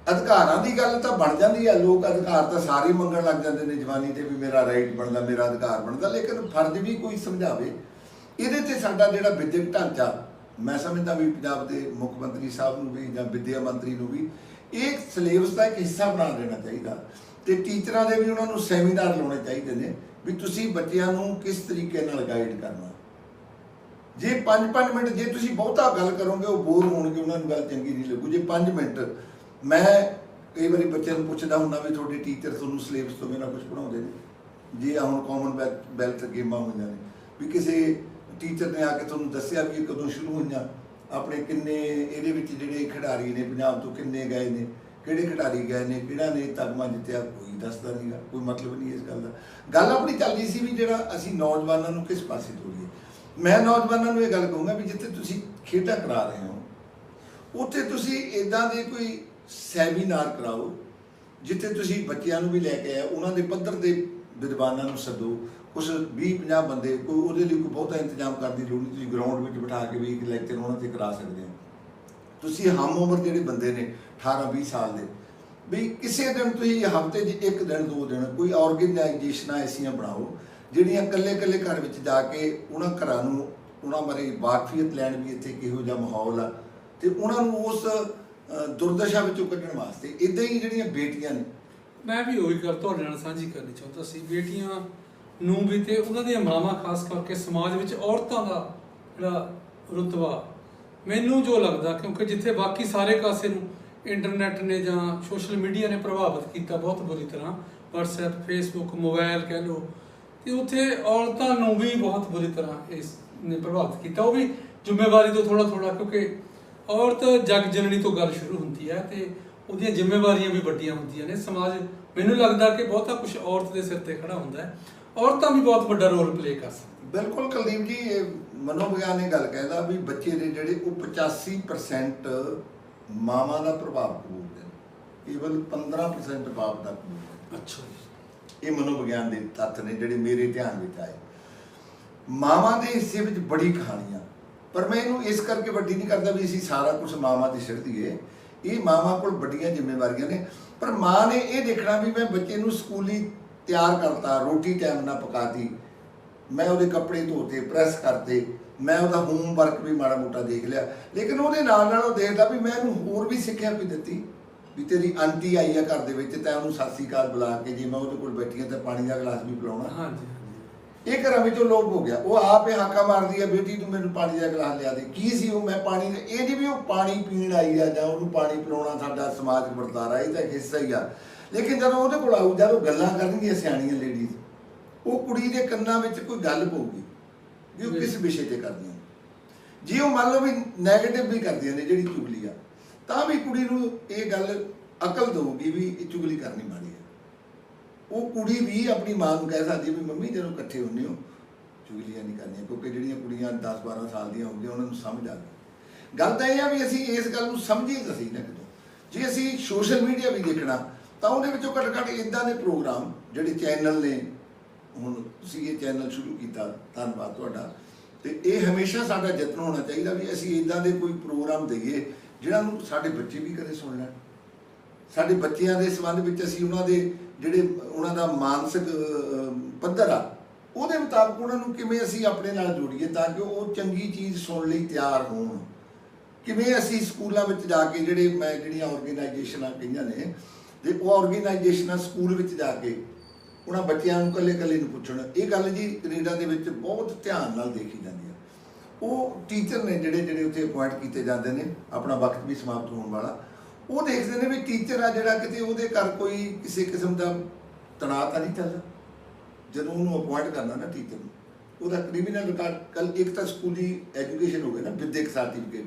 ਅਧਿਕਾਰਾਂ ਦੀ ਗੱਲ ਤਾਂ ਬਣ ਜਾਂਦੀ ਹੈ, ਲੋਕ ਅਧਿਕਾਰ ਤਾਂ ਸਾਰੇ ਮੰਗਣ ਲੱਗ ਜਾਂਦੇ ਨੇ ਜਵਾਨੀ ਤੇ ਵੀ ਮੇਰਾ ਰਾਈਟ ਬਣਦਾ, ਮੇਰਾ ਅਧਿਕਾਰ ਬਣਦਾ, ਲੇਕਿਨ ਫਰਜ਼ ਵੀ ਕੋਈ ਸਮਝਾਵੇ। ਇਹਦੇ ਤੇ ਸਾਡਾ ਜਿਹੜਾ ਵਿਦਿਅਕ ਢਾਂਚਾ, ਮੈਂ ਸਮਝਦਾ ਵੀ ਪੰਜਾਬ ਦੇ ਮੁੱਖ ਮੰਤਰੀ ਸਾਹਿਬ ਨੂੰ ਵੀ ਜਾਂ ਵਿਦਿਆ ਮੰਤਰੀ ਨੂੰ ਵੀ ਇਹ ਸਿਲੇਬਸ ਦਾ ਇੱਕ ਹਿੱਸਾ ਬਣਾ ਦੇਣਾ ਚਾਹੀਦਾ ਤੇ ਟੀਚਰਾਂ ਦੇ ਵੀ ਉਹਨਾਂ ਨੂੰ ਸੈਮੀਨਾਰ ਲਾਉਣੇ ਚਾਹੀਦੇ ਨੇ ਵੀ ਤੁਸੀਂ ਬੱਚਿਆਂ ਨੂੰ ਕਿਸ ਤਰੀਕੇ ਨਾਲ ਗਾਈਡ ਕਰਨਾ। ਜੇ 5-5 ਮਿੰਟ ਜੇ ਤੁਸੀਂ ਬਹੁਤਾ ਗੱਲ ਕਰੋਗੇ ਉਹ ਬੋਰ ਹੋਣਗੇ, ਉਹਨਾਂ ਨੂੰ ਗੱਲ ਚੰਗੀ ਨਹੀਂ ਲੱਗੂ। ਜੇ 5 ਮਿੰਟ ਮੈਂ ਕਈ ਵਾਰੀ ਬੱਚਿਆਂ ਨੂੰ ਪੁੱਛਦਾ ਹੁੰਦਾ ਵੀ ਤੁਹਾਡੇ ਟੀਚਰ ਤੁਹਾਨੂੰ ਸਿਲੇਬਸ ਤੋਂ ਬਿਨਾਂ ਕੁਝ ਪੜ੍ਹਾਉਂਦੇ ਨੇ? ਜੇ ਹੁਣ ਕਾਮਨਵੈਲਥ ਗੇਮਾਂ ਹੋਈਆਂ ਨੇ ਵੀ ਕਿਸੇ ਟੀਚਰ ਨੇ ਆ ਕੇ ਤੁਹਾਨੂੰ ਦੱਸਿਆ ਵੀ ਇਹ ਕਦੋਂ ਸ਼ੁਰੂ ਹੋਈਆਂ, ਆਪਣੇ ਕਿੰਨੇ ਇਹਦੇ ਵਿੱਚ ਜਿਹੜੇ ਖਿਡਾਰੀ ਨੇ ਪੰਜਾਬ ਤੋਂ ਕਿੰਨੇ ਗਏ ਨੇ, ਕਿਹੜੇ ਖਿਡਾਰੀ ਗਏ ਨੇ, ਕਿਹੜਾ ਨੇ ਤਗਮਾ ਜਿੱਤਿਆ, ਕੋਈ ਦੱਸਦਾ ਨਹੀਂਗਾ, ਕੋਈ ਮਤਲਬ ਨਹੀਂ ਇਸ ਗੱਲ ਦਾ। ਗੱਲ ਆਪਣੀ ਚੱਲਦੀ ਸੀ ਵੀ ਜਿਹੜਾ ਅਸੀਂ ਨੌਜਵਾਨਾਂ ਨੂੰ ਕਿਸ ਪਾਸੇ ਤੋਰੀਏ। ਮੈਂ ਨੌਜਵਾਨਾਂ ਨੂੰ ਇਹ ਗੱਲ ਕਹੂੰਗਾ ਵੀ ਜਿੱਥੇ ਤੁਸੀਂ ਖੇਡਾਂ ਕਰਾ ਰਹੇ ਹੋ ਉੱਥੇ ਤੁਸੀਂ ਇੱਦਾਂ ਦੇ ਕੋਈ ਸੈਮੀਨਾਰ ਕਰਾਓ ਜਿੱਥੇ ਤੁਸੀਂ ਬੱਚਿਆਂ ਨੂੰ ਵੀ ਲੈ ਕੇ ਆਓ, ਉਹਨਾਂ ਦੇ ਪੱਧਰ ਦੇ ਵਿਦਵਾਨਾਂ ਨੂੰ ਸੱਦੋ, ਕੁਛ 20-50 ਬੰਦੇ, ਕੋਈ ਉਹਦੇ ਲਈ ਕੋਈ ਬਹੁਤਾ ਇੰਤਜ਼ਾਮ ਕਰਨ ਦੀ ਲੋੜ ਨਹੀਂ, ਤੁਸੀਂ ਗਰਾਊਂਡ ਵਿੱਚ ਬਿਠਾ ਕੇ ਵੀ ਇੱਕ ਲੈਕਚਰ ਉਹਨਾਂ 'ਤੇ ਕਰਾ ਸਕਦੇ ਹੋ। ਤੁਸੀਂ ਹਮ ਉਮਰ ਜਿਹੜੇ ਬੰਦੇ ਨੇ 18-20 ਸਾਲ ਦੇ, ਵੀ ਕਿਸੇ ਦਿਨ ਤੁਸੀਂ ਹਫ਼ਤੇ 'ਚ 1 ਦਿਨ 2 ਦਿਨ ਕੋਈ ਆਰਗੇਨਾਈਜੇਸ਼ਨਾਂ ਐਸੀਆਂ ਬਣਾਓ ਜਿਹੜੀਆਂ ਇਕੱਲੇ ਘਰ ਵਿੱਚ ਜਾ ਕੇ ਉਹਨਾਂ ਘਰਾਂ ਨੂੰ ਉਹਨਾਂ ਬਾਰੇ ਵਾਕਫੀਅਤ ਲੈਣ ਵੀ ਇੱਥੇ ਕਿਹੋ ਜਿਹਾ ਮਾਹੌਲ ਆ ਤੇ ਉਹਨਾਂ ਨੂੰ ਉਸ ਦੁਰਦਸ਼ਾ ਵਿੱਚੋਂ ਕੱਢਣ ਵਾਸਤੇ। ਇੱਦਾਂ ਹੀ ਜਿਹੜੀਆਂ ਬੇਟੀਆਂ ਨੇ, ਮੈਂ ਵੀ ਉਹੀ ਗੱਲ ਤੁਹਾਡੇ ਨਾਲ ਸਾਂਝੀ ਕਰਨੀ ਚਾਹੁੰਦਾ ਸੀ, ਬੇਟੀਆਂ ਨੂੰ ਵੀ ਤੇ ਉਹਨਾਂ ਦੀਆਂ ਮਾਵਾਂ ਖਾਸ ਕਰਕੇ ਸਮਾਜ ਵਿੱਚ ਔਰਤਾਂ ਦਾ ਜਿਹੜਾ ਰੁਤਬਾ ਮੈਨੂੰ ਜੋ ਲੱਗਦਾ, ਕਿਉਂਕਿ ਜਿੱਥੇ ਬਾਕੀ ਸਾਰੇ ਕਾਸੇ ਨੂੰ ਇੰਟਰਨੈਟ ਨੇ ਜਾਂ ਸੋਸ਼ਲ ਮੀਡੀਆ ਨੇ ਪ੍ਰਭਾਵਿਤ ਕੀਤਾ ਬਹੁਤ ਬੁਰੀ ਤਰ੍ਹਾਂ, WhatsApp, Facebook, ਮੋਬਾਈਲ ਕਹਿ ਲਓ, ਤੇ ਉੱਥੇ ਔਰਤਾਂ ਨੂੰ ਵੀ ਬਹੁਤ ਬੁਰੀ ਤਰ੍ਹਾਂ ਇਸ ਨੇ ਪ੍ਰਭਾਵਿਤ ਕੀਤਾ। ਉਹ ਵੀ ਜ਼ਿੰਮੇਵਾਰੀ ਤੋਂ ਥੋੜਾ ਕਿਉਂਕਿ ਔਰਤ ਜਗ ਜਨਨੀ ਤੋਂ ਗੱਲ ਸ਼ੁਰੂ ਹੁੰਦੀ ਹੈ ਤੇ ਉਹਦੀਆਂ ਜ਼ਿੰਮੇਵਾਰੀਆਂ ਵੀ ਵੱਡੀਆਂ ਹੁੰਦੀਆਂ ਨੇ। ਸਮਾਜ ਮੈਨੂੰ ਲੱਗਦਾ ਕਿ ਬਹੁਤਾ ਕੁਝ ਔਰਤ ਦੇ ਸਿਰ ਤੇ ਖੜਾ ਹੁੰਦਾ ਹੈ, ਔਰਤਾਂ ਵੀ ਬਹੁਤ ਵੱਡਾ ਰੋਲ ਪਲੇ ਕਰ ਸਕਦੀਆਂ। ਬਿਲਕੁਲ ਕੁਲਦੀਪ ਜੀ, ਇਹ ਮਨੋਵਿਗਿਆਨ ਇਹ ਗੱਲ ਕਹਿੰਦਾ ਵੀ ਬੱਚੇ ਦੇ ਜਿਹੜੇ ਉਹ 85% ਮਾਵਾਂ ਦਾ ਪ੍ਰਭਾਵ ਕਬੂਲਦੇ ਨੇ, ਕੇਵਲ 15% ਬਾਪ ਦਾ ਕਬੂਲਦੇ। ਅੱਛਾ ਜੀ। ਇਹ ਮਨੋਵਿਗਿਆਨ ਦੇ ਤੱਥ ਨੇ ਜਿਹੜੇ ਮੇਰੇ ਧਿਆਨ ਵਿੱਚ ਆਏ। ਮਾਵਾਂ ਦੇ ਹਿੱਸੇ ਵਿੱਚ ਬੜੀ ਕਹਾਣੀਆਂ, ਪਰ ਮੈਂ ਇਹਨੂੰ ਇਸ ਕਰਕੇ ਵੱਡੀ ਨਹੀਂ ਕਰਦਾ ਵੀ ਅਸੀਂ ਸਾਰਾ ਕੁਝ ਮਾਵਾਂ ਦੀ ਸਿਰ ਦਈਏ। ਇਹ ਮਾਵਾਂ ਕੋਲ ਵੱਡੀਆਂ ਜ਼ਿੰਮੇਵਾਰੀਆਂ ਨੇ, ਪਰ ਮਾਂ ਨੇ ਇਹ ਦੇਖਣਾ ਵੀ ਮੈਂ ਬੱਚੇ ਨੂੰ ਸਕੂਲੀ ਤਿਆਰ ਕਰਤਾ, ਰੋਟੀ ਟਾਈਮ ਨਾਲ ਪਕਾਤੀ, ਮੈਂ ਉਹਦੇ ਕੱਪੜੇ ਧੋਤੇ, ਪ੍ਰੈਸ ਕਰਤੇ, ਮੈਂ ਉਹਦਾ ਹੋਮਵਰਕ ਵੀ ਮਾੜਾ ਮੋਟਾ ਦੇਖ ਲਿਆ, ਲੇਕਿਨ ਉਹਦੇ ਨਾਲ ਉਹ ਦੇਖਦਾ ਵੀ ਮੈਂ ਇਹਨੂੰ ਹੋਰ ਵੀ ਸਿੱਖਿਆ ਵੀ ਦਿੱਤੀ ਵੀ ਤੇਰੀ ਆਂਟੀ ਆਈ ਆ ਘਰ ਦੇ ਵਿੱਚ, ਤੈਂ ਉਹਨੂੰ ਸਤਿ ਸ਼੍ਰੀ ਅਕਾਲ ਬੁਲਾ ਕੇ ਜੇ ਮੈਂ ਉਹਦੇ ਕੋਲ ਬੈਠੀ ਹਾਂ ਤਾਂ ਪਾਣੀ ਦਾ ਗਲਾਸ ਵੀ ਪਿਲਾਉਣਾ। ਹਾਂਜੀ। ਇਹ ਘਰਾਂ ਵਿੱਚੋਂ ਲੋਪ ਹੋ ਗਿਆ। ਉਹ ਆਪ ਹੀ ਹਾਕਾ ਮਾਰਦੀ ਆ, ਬੇਟੀ ਤੂੰ ਮੈਨੂੰ ਪਾਣੀ ਦਾ ਗਲਾਸ ਲਿਆ ਦੇ। ਕੀ ਸੀ ਉਹ? ਮੈਂ ਪਾਣੀ, ਇਹ ਨਹੀਂ ਵੀ ਉਹ ਪਾਣੀ ਪੀਣ ਆਈ ਆ ਜਾਂ ਉਹਨੂੰ ਪਾਣੀ ਪਿਲਾਉਣਾ ਸਾਡਾ ਸਮਾਜਿਕ ਵਰਤਾਰਾ, ਇਹ ਤਾਂ ਹਿੱਸਾ ਹੀ ਆ। ਲੇਕਿਨ ਜਦੋਂ ਉਹਦੇ ਕੋਲ ਆਊ, ਜਦੋਂ ਗੱਲਾਂ ਕਰਨਗੀਆਂ ਸਿਆਣੀਆਂ ਲੇਡੀਜ਼, ਉਹ ਕੁੜੀ ਦੇ ਕੰਨਾਂ ਵਿੱਚ ਕੋਈ ਗੱਲ ਪਊਗੀ ਵੀ ਉਹ ਕਿਸ ਵਿਸ਼ੇ ਤੇ ਕਰਦੀਆਂ। ਜੇ ਉਹ ਮੰਨ ਲਓ ਵੀ ਨੈਗੇਟਿਵ ਵੀ ਕਰਦੀਆਂ ਨੇ ਜਿਹੜੀ ਚੁਗਲੀ ਆ, ਤਾਂ ਵੀ ਕੁੜੀ ਨੂੰ ਇਹ ਗੱਲ ਅਕਲ ਦਊਗੀ ਵੀ ਇਹ ਚੁਗਲੀ ਕਰਨੀ ਮਾੜੀ ਹੈ। ਉਹ ਕੁੜੀ ਵੀ ਆਪਣੀ ਮਾਂ ਨੂੰ ਕਹਿ ਸਕਦੀ ਹੈ ਵੀ ਮੰਮੀ ਜਦੋਂ ਇਕੱਠੇ ਹੁੰਦੇ ਹੋ ਚੁਗਲੀਆਂ ਨਹੀਂ ਕਰਨੀਆਂ, ਕਿਉਂਕਿ ਜਿਹੜੀਆਂ ਕੁੜੀਆਂ 10-12 ਸਾਲ ਦੀਆਂ ਹੁੰਦੀਆਂ ਉਹਨਾਂ ਨੂੰ ਸਮਝ ਆ ਗਈ। ਗੱਲ ਤਾਂ ਇਹ ਆ ਵੀ ਅਸੀਂ ਇਸ ਗੱਲ ਨੂੰ ਸਮਝੀਏ ਤਾਂ ਸਹੀ ਨਾ ਕਿਤੋਂ। ਜੇ ਅਸੀਂ ਸੋਸ਼ਲ ਮੀਡੀਆ ਵੀ ਦੇਖਣਾ ਤਾਂ ਉਹਦੇ ਵਿੱਚੋਂ ਘੱਟ ਇੱਦਾਂ ਦੇ ਪ੍ਰੋਗਰਾਮ ਜਿਹੜੇ ਚੈਨਲ ਨੇ, ਹੁਣ ਤੁਸੀਂ ਇਹ ਚੈਨਲ ਸ਼ੁਰੂ ਕੀਤਾ, ਧੰਨਵਾਦ ਤੁਹਾਡਾ। ਤੇ ਇਹ ਹਮੇਸ਼ਾ ਸਾਡਾ ਯਤਨ ਹੋਣਾ ਚਾਹੀਦਾ ਵੀ ਅਸੀਂ ਇੱਦਾਂ ਦੇ ਕੋਈ ਪ੍ਰੋਗਰਾਮ ਦਈਏ ਜਿਹਨਾਂ ਨੂੰ ਸਾਡੇ ਬੱਚੇ ਵੀ ਕਦੇ ਸੁਣ ਲੈਣ। ਸਾਡੇ ਬੱਚਿਆਂ ਦੇ ਸੰਬੰਧ ਵਿੱਚ ਅਸੀਂ ਉਹਨਾਂ ਦੇ ਜਿਹੜੇ ਉਹਨਾਂ ਦਾ ਮਾਨਸਿਕ ਪੱਧਰ ਆ ਉਹਦੇ ਮੁਤਾਬਕ ਉਹਨਾਂ ਨੂੰ ਕਿਵੇਂ ਅਸੀਂ ਆਪਣੇ ਨਾਲ ਜੋੜੀਏ ਤਾਂ ਕਿ ਉਹ ਚੰਗੀ ਚੀਜ਼ ਸੁਣਨ ਲਈ ਤਿਆਰ ਹੋਣ। ਕਿਵੇਂ ਅਸੀਂ ਸਕੂਲਾਂ ਵਿੱਚ ਜਾ ਕੇ ਜਿਹੜੀਆਂ ਆਰਗੇਨਾਈਜੇਸ਼ਨਾਂ ਕਹੀਆਂ ਨੇ, ਤੇ ਉਹ ਆਰਗੇਨਾਈਜੇਸ਼ਨਾਂ ਸਕੂਲ ਵਿੱਚ ਜਾ ਕੇ ਉਹਨਾਂ ਬੱਚਿਆਂ ਨੂੰ ਇਕੱਲੇ ਨੂੰ ਪੁੱਛਣ। ਇਹ ਗੱਲ ਜੀ ਕੈਨੇਡਾ ਦੇ ਵਿੱਚ ਬਹੁਤ ਧਿਆਨ ਨਾਲ ਦੇਖੀ ਜਾਂਦੀ ਹੈ। ਉਹ ਟੀਚਰ ਨੇ ਜਿਹੜੇ ਉੱਥੇ ਅਪੁਆਇੰਟ ਕੀਤੇ ਜਾਂਦੇ ਨੇ, ਆਪਣਾ ਵਕਤ ਵੀ ਸਮਾਪਤ ਹੋਣ ਵਾਲਾ, ਉਹ ਦੇਖਦੇ ਨੇ ਵੀ ਟੀਚਰ ਆ ਜਿਹੜਾ ਕਿਤੇ ਉਹਦੇ ਘਰ ਕੋਈ ਕਿਸੇ ਕਿਸਮ ਦਾ ਤਣਾਅ ਤਾਂ ਨਹੀਂ ਚੱਲਦਾ ਜਦੋਂ ਉਹਨੂੰ ਅਪੁਆਇੰਟ ਕਰਨਾ ਨਾ ਟੀਚਰ ਨੂੰ। ਉਹਦਾ ਕ੍ਰਿਮੀਨਲ ਰਿਕਾਰਡ ਕੱਲ ਇੱਕ ਤਾਂ ਸਕੂਲੀ ਐਜੂਕੇਸ਼ਨ ਹੋ ਗਿਆ ਨਾ, ਵਿਦਿਅਕ ਸਰਟੀਫਿਕੇਟ,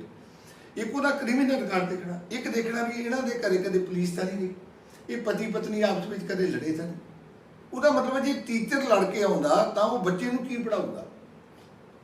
ਇੱਕ ਉਹਦਾ ਕ੍ਰਿਮੀਨਲ ਰਿਕਾਰਡ ਦੇਖਣਾ, ਇੱਕ ਦੇਖਣਾ ਵੀ ਇਹਨਾਂ ਦੇ ਘਰੇ ਕਦੇ ਪੁਲਿਸ ਤਾਂ ਨਹੀਂ ਗਈ, ਇਹ ਪਤੀ ਪਤਨੀ ਆਪਸ ਵਿੱਚ ਕਦੇ ਲੜੇ ਤਾਂ ਨਹੀਂ। ਉਹਦਾ ਮਤਲਬ ਜੇ ਟੀਚਰ ਲੜ ਕੇ ਆਉਂਦਾ ਤਾਂ ਉਹ ਬੱਚੇ ਨੂੰ ਕੀ ਪੜਾਊਗਾ।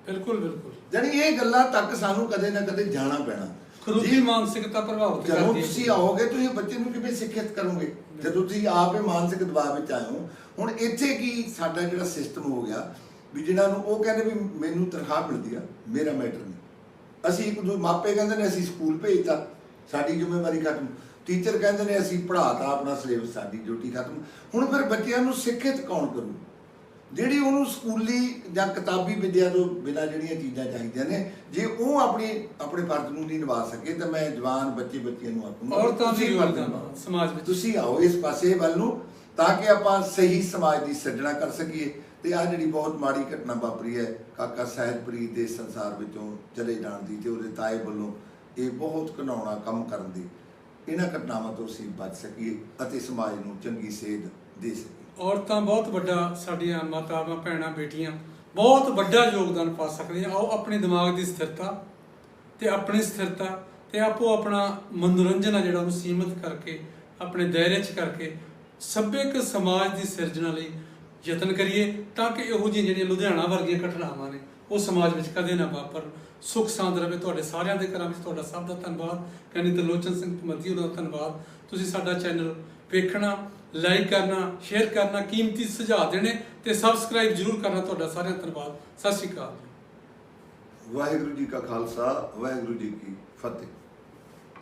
ਬਿਲਕੁਲ ਬਿਲਕੁਲ, ਜਾਣੀ ਇਹ ਗੱਲਾਂ ਤੱਕ ਸਾਨੂੰ ਕਦੇ ਨਾ ਕਦੇ ਜਾਣਾ ਪੈਣਾ। ਖਰੂਦੀ ਮਾਨਸਿਕਤਾ ਪ੍ਰਭਾਵਿਤ ਜਦੋਂ ਕਰਦੀ ਹੈ। ਤੁਸੀਂ ਆਓਗੇ ਤੁਸੀਂ ਬੱਚੇ ਨੂੰ ਕਿਵੇਂ ਸਿੱਖਿਅਤ ਕਰੋਗੇ ਜਦੋਂ ਤੁਸੀਂ ਆਪ ਹੀ ਮਾਨਸਿਕ ਦਬਾਅ ਵਿੱਚ ਆਏ ਹੋ। ਹੁਣ ਇੱਥੇ ਕੀ ਸਾਡਾ ਜਿਹੜਾ ਸਿਸਟਮ ਹੋ ਗਿਆ ਵੀ ਜਿਹਨਾਂ ਨੂੰ ਉਹ ਕਹਿੰਦੇ ਵੀ ਮੈਨੂੰ ਤਨਖਾਹ ਮਿਲਦੀ ਆ, ਮੇਰਾ ਮੈਟਰ ਨਹੀਂ। ਅਸੀਂ ਇੱਕ ਦੂਜੇ ਮਾਪੇ ਕਹਿੰਦੇ ਨੇ ਅਸੀਂ ਸਕੂਲ ਭੇਜਤਾ, ਸਾਡੀ ਜ਼ਿੰਮੇਵਾਰੀ ਖਤਮ। ਟੀਚਰ ਕਹਿੰਦੇ ਨੇ ਅਸੀਂ ਪੜ੍ਹਾਤਾ, ਆਪਣਾ ਸਿਲੇਬਸ, ਸਾਡੀ ਡਿਊਟੀ ਖਤਮ। ਹੁਣ ਫਿਰ ਬੱਚਿਆਂ ਨੂੰ ਸਿੱਖਿਅਤ ਕੌਣ ਕਰੂ? ਜਿਹੜੀ ਉਹਨੂੰ ਸਕੂਲੀ ਜਾਂ ਕਿਤਾਬੀ ਵਿੱਦਿਆ ਤੋਂ ਬਿਨਾਂ ਜਿਹੜੀਆਂ ਚੀਜ਼ਾਂ ਚਾਹੀਦੀਆਂ ਨੇ, ਜੇ ਉਹ ਆਪਣੇ ਫਰਜ਼ ਨੂੰ ਨਹੀਂ ਨਿਭਾ ਸਕੇ ਤਾਂ ਮੈਂ ਜਵਾਨ ਬੱਚਿਆਂ ਨੂੰ ਆਖੂੰਗਾ ਔਰਤਾਂ ਦੀ ਯੋਗਦਾਨ ਸਮਾਜ ਵਿੱਚ, ਤੁਸੀਂ ਆਓ ਇਸ ਪਾਸੇ ਵੱਲ ਨੂੰ ਤਾਂ ਕਿ ਆਪਾਂ ਸਹੀ ਸਮਾਜ ਦੀ ਸਿਰਜਣਾ ਕਰ ਸਕੀਏ। ਤੇ ਆ ਜਿਹੜੀ ਬਹੁਤ ਮਾੜੀ ਘਟਨਾ ਵਾਪਰੀ ਹੈ ਕਾਕਾ ਸਹਿਜਪ੍ਰੀਤ ਦੇ ਸੰਸਾਰ ਵਿੱਚੋਂ ਚਲੇ ਜਾਣ ਦੀ ਤੇ ਉਹਦੇ ਤਾਏ ਵੱਲੋਂ, ਇਹ ਬਹੁਤ ਘਿਨਾਉਣਾ ਕੰਮ ਕਰਨ ਦੀ, ਇਹਨਾਂ ਘਟਨਾਵਾਂ ਤੋਂ ਅਸੀਂ ਬਚ ਸਕੀਏ ਅਤੇ ਸਮਾਜ ਨੂੰ ਚੰਗੀ ਸੇਧ ਦੇ ਸਕੀਏ। ਔਰਤਾਂ ਬਹੁਤ ਵੱਡਾ, ਸਾਡੀਆਂ ਮਾਤਾਵਾਂ ਭੈਣਾਂ ਬੇਟੀਆਂ ਬਹੁਤ ਵੱਡਾ ਯੋਗਦਾਨ ਪਾ ਸਕਦੀਆਂ। ਆਓ ਆਪਣੇ ਦਿਮਾਗ ਦੀ ਸਥਿਰਤਾ ਤੇ ਆਪਣੀ ਸਥਿਰਤਾ ਤੇ ਆਪੋ ਆਪਣਾ ਮਨੋਰੰਜਨ ਆ ਜਿਹੜਾ ਉਹਨੂੰ ਸੀਮਿਤ ਕਰਕੇ ਆਪਣੇ ਦਾਇਰੇ 'ਚ ਕਰਕੇ ਸੱਭਿਅਕ ਸਮਾਜ ਦੀ ਸਿਰਜਣਾ ਲਈ ਯਤਨ ਕਰੀਏ ਤਾਂ ਕਿ ਇਹੋ ਜਿਹੀਆਂ ਜਿਹੜੀਆਂ ਲੁਧਿਆਣਾ ਵਰਗੀਆਂ ਘਟਨਾਵਾਂ ਨੇ ਉਹ ਸਮਾਜ ਵਿੱਚ ਕਦੇ ਨਾ ਵਾਪਰਨ। ਸੁੱਖ ਸਾਂਦ ਰਵੇ ਤੁਹਾਡੇ ਸਾਰਿਆਂ ਦੇ ਘਰਾਂ ਵਿੱਚ। ਤੁਹਾਡਾ ਸਭ ਦਾ ਧੰਨਵਾਦ। ਕਹਿੰਦੀ ਤਰਲੋਚਨ ਸਿੰਘ ਭਮਤੀ ਉਹਦਾ ਧੰਨਵਾਦ। ਤੁਸੀਂ ਸਾਡਾ ਚੈਨਲ ਵੇਖਣਾ, ਲਾਈਕ ਕਰਨਾ, ਸ਼ੇਅਰ ਕਰਨਾ, ਕੀਮਤੀ ਸੁਝਾਅ ਦੇਣੇ ਤੇ ਸਬਸਕ੍ਰਾਈਬ ਜ਼ਰੂਰ ਕਰਨਾ। ਤੁਹਾਡਾ ਸਾਰਿਆਂ ਦਾ ਧੰਨਵਾਦ। ਸਤਿ ਸ਼੍ਰੀ ਅਕਾਲ। ਵਾਹਿਗੁਰੂ ਜੀ ਕਾ ਖਾਲਸਾ, ਵਾਹਿਗੁਰੂ ਜੀ ਕੀ ਫਤਿਹ।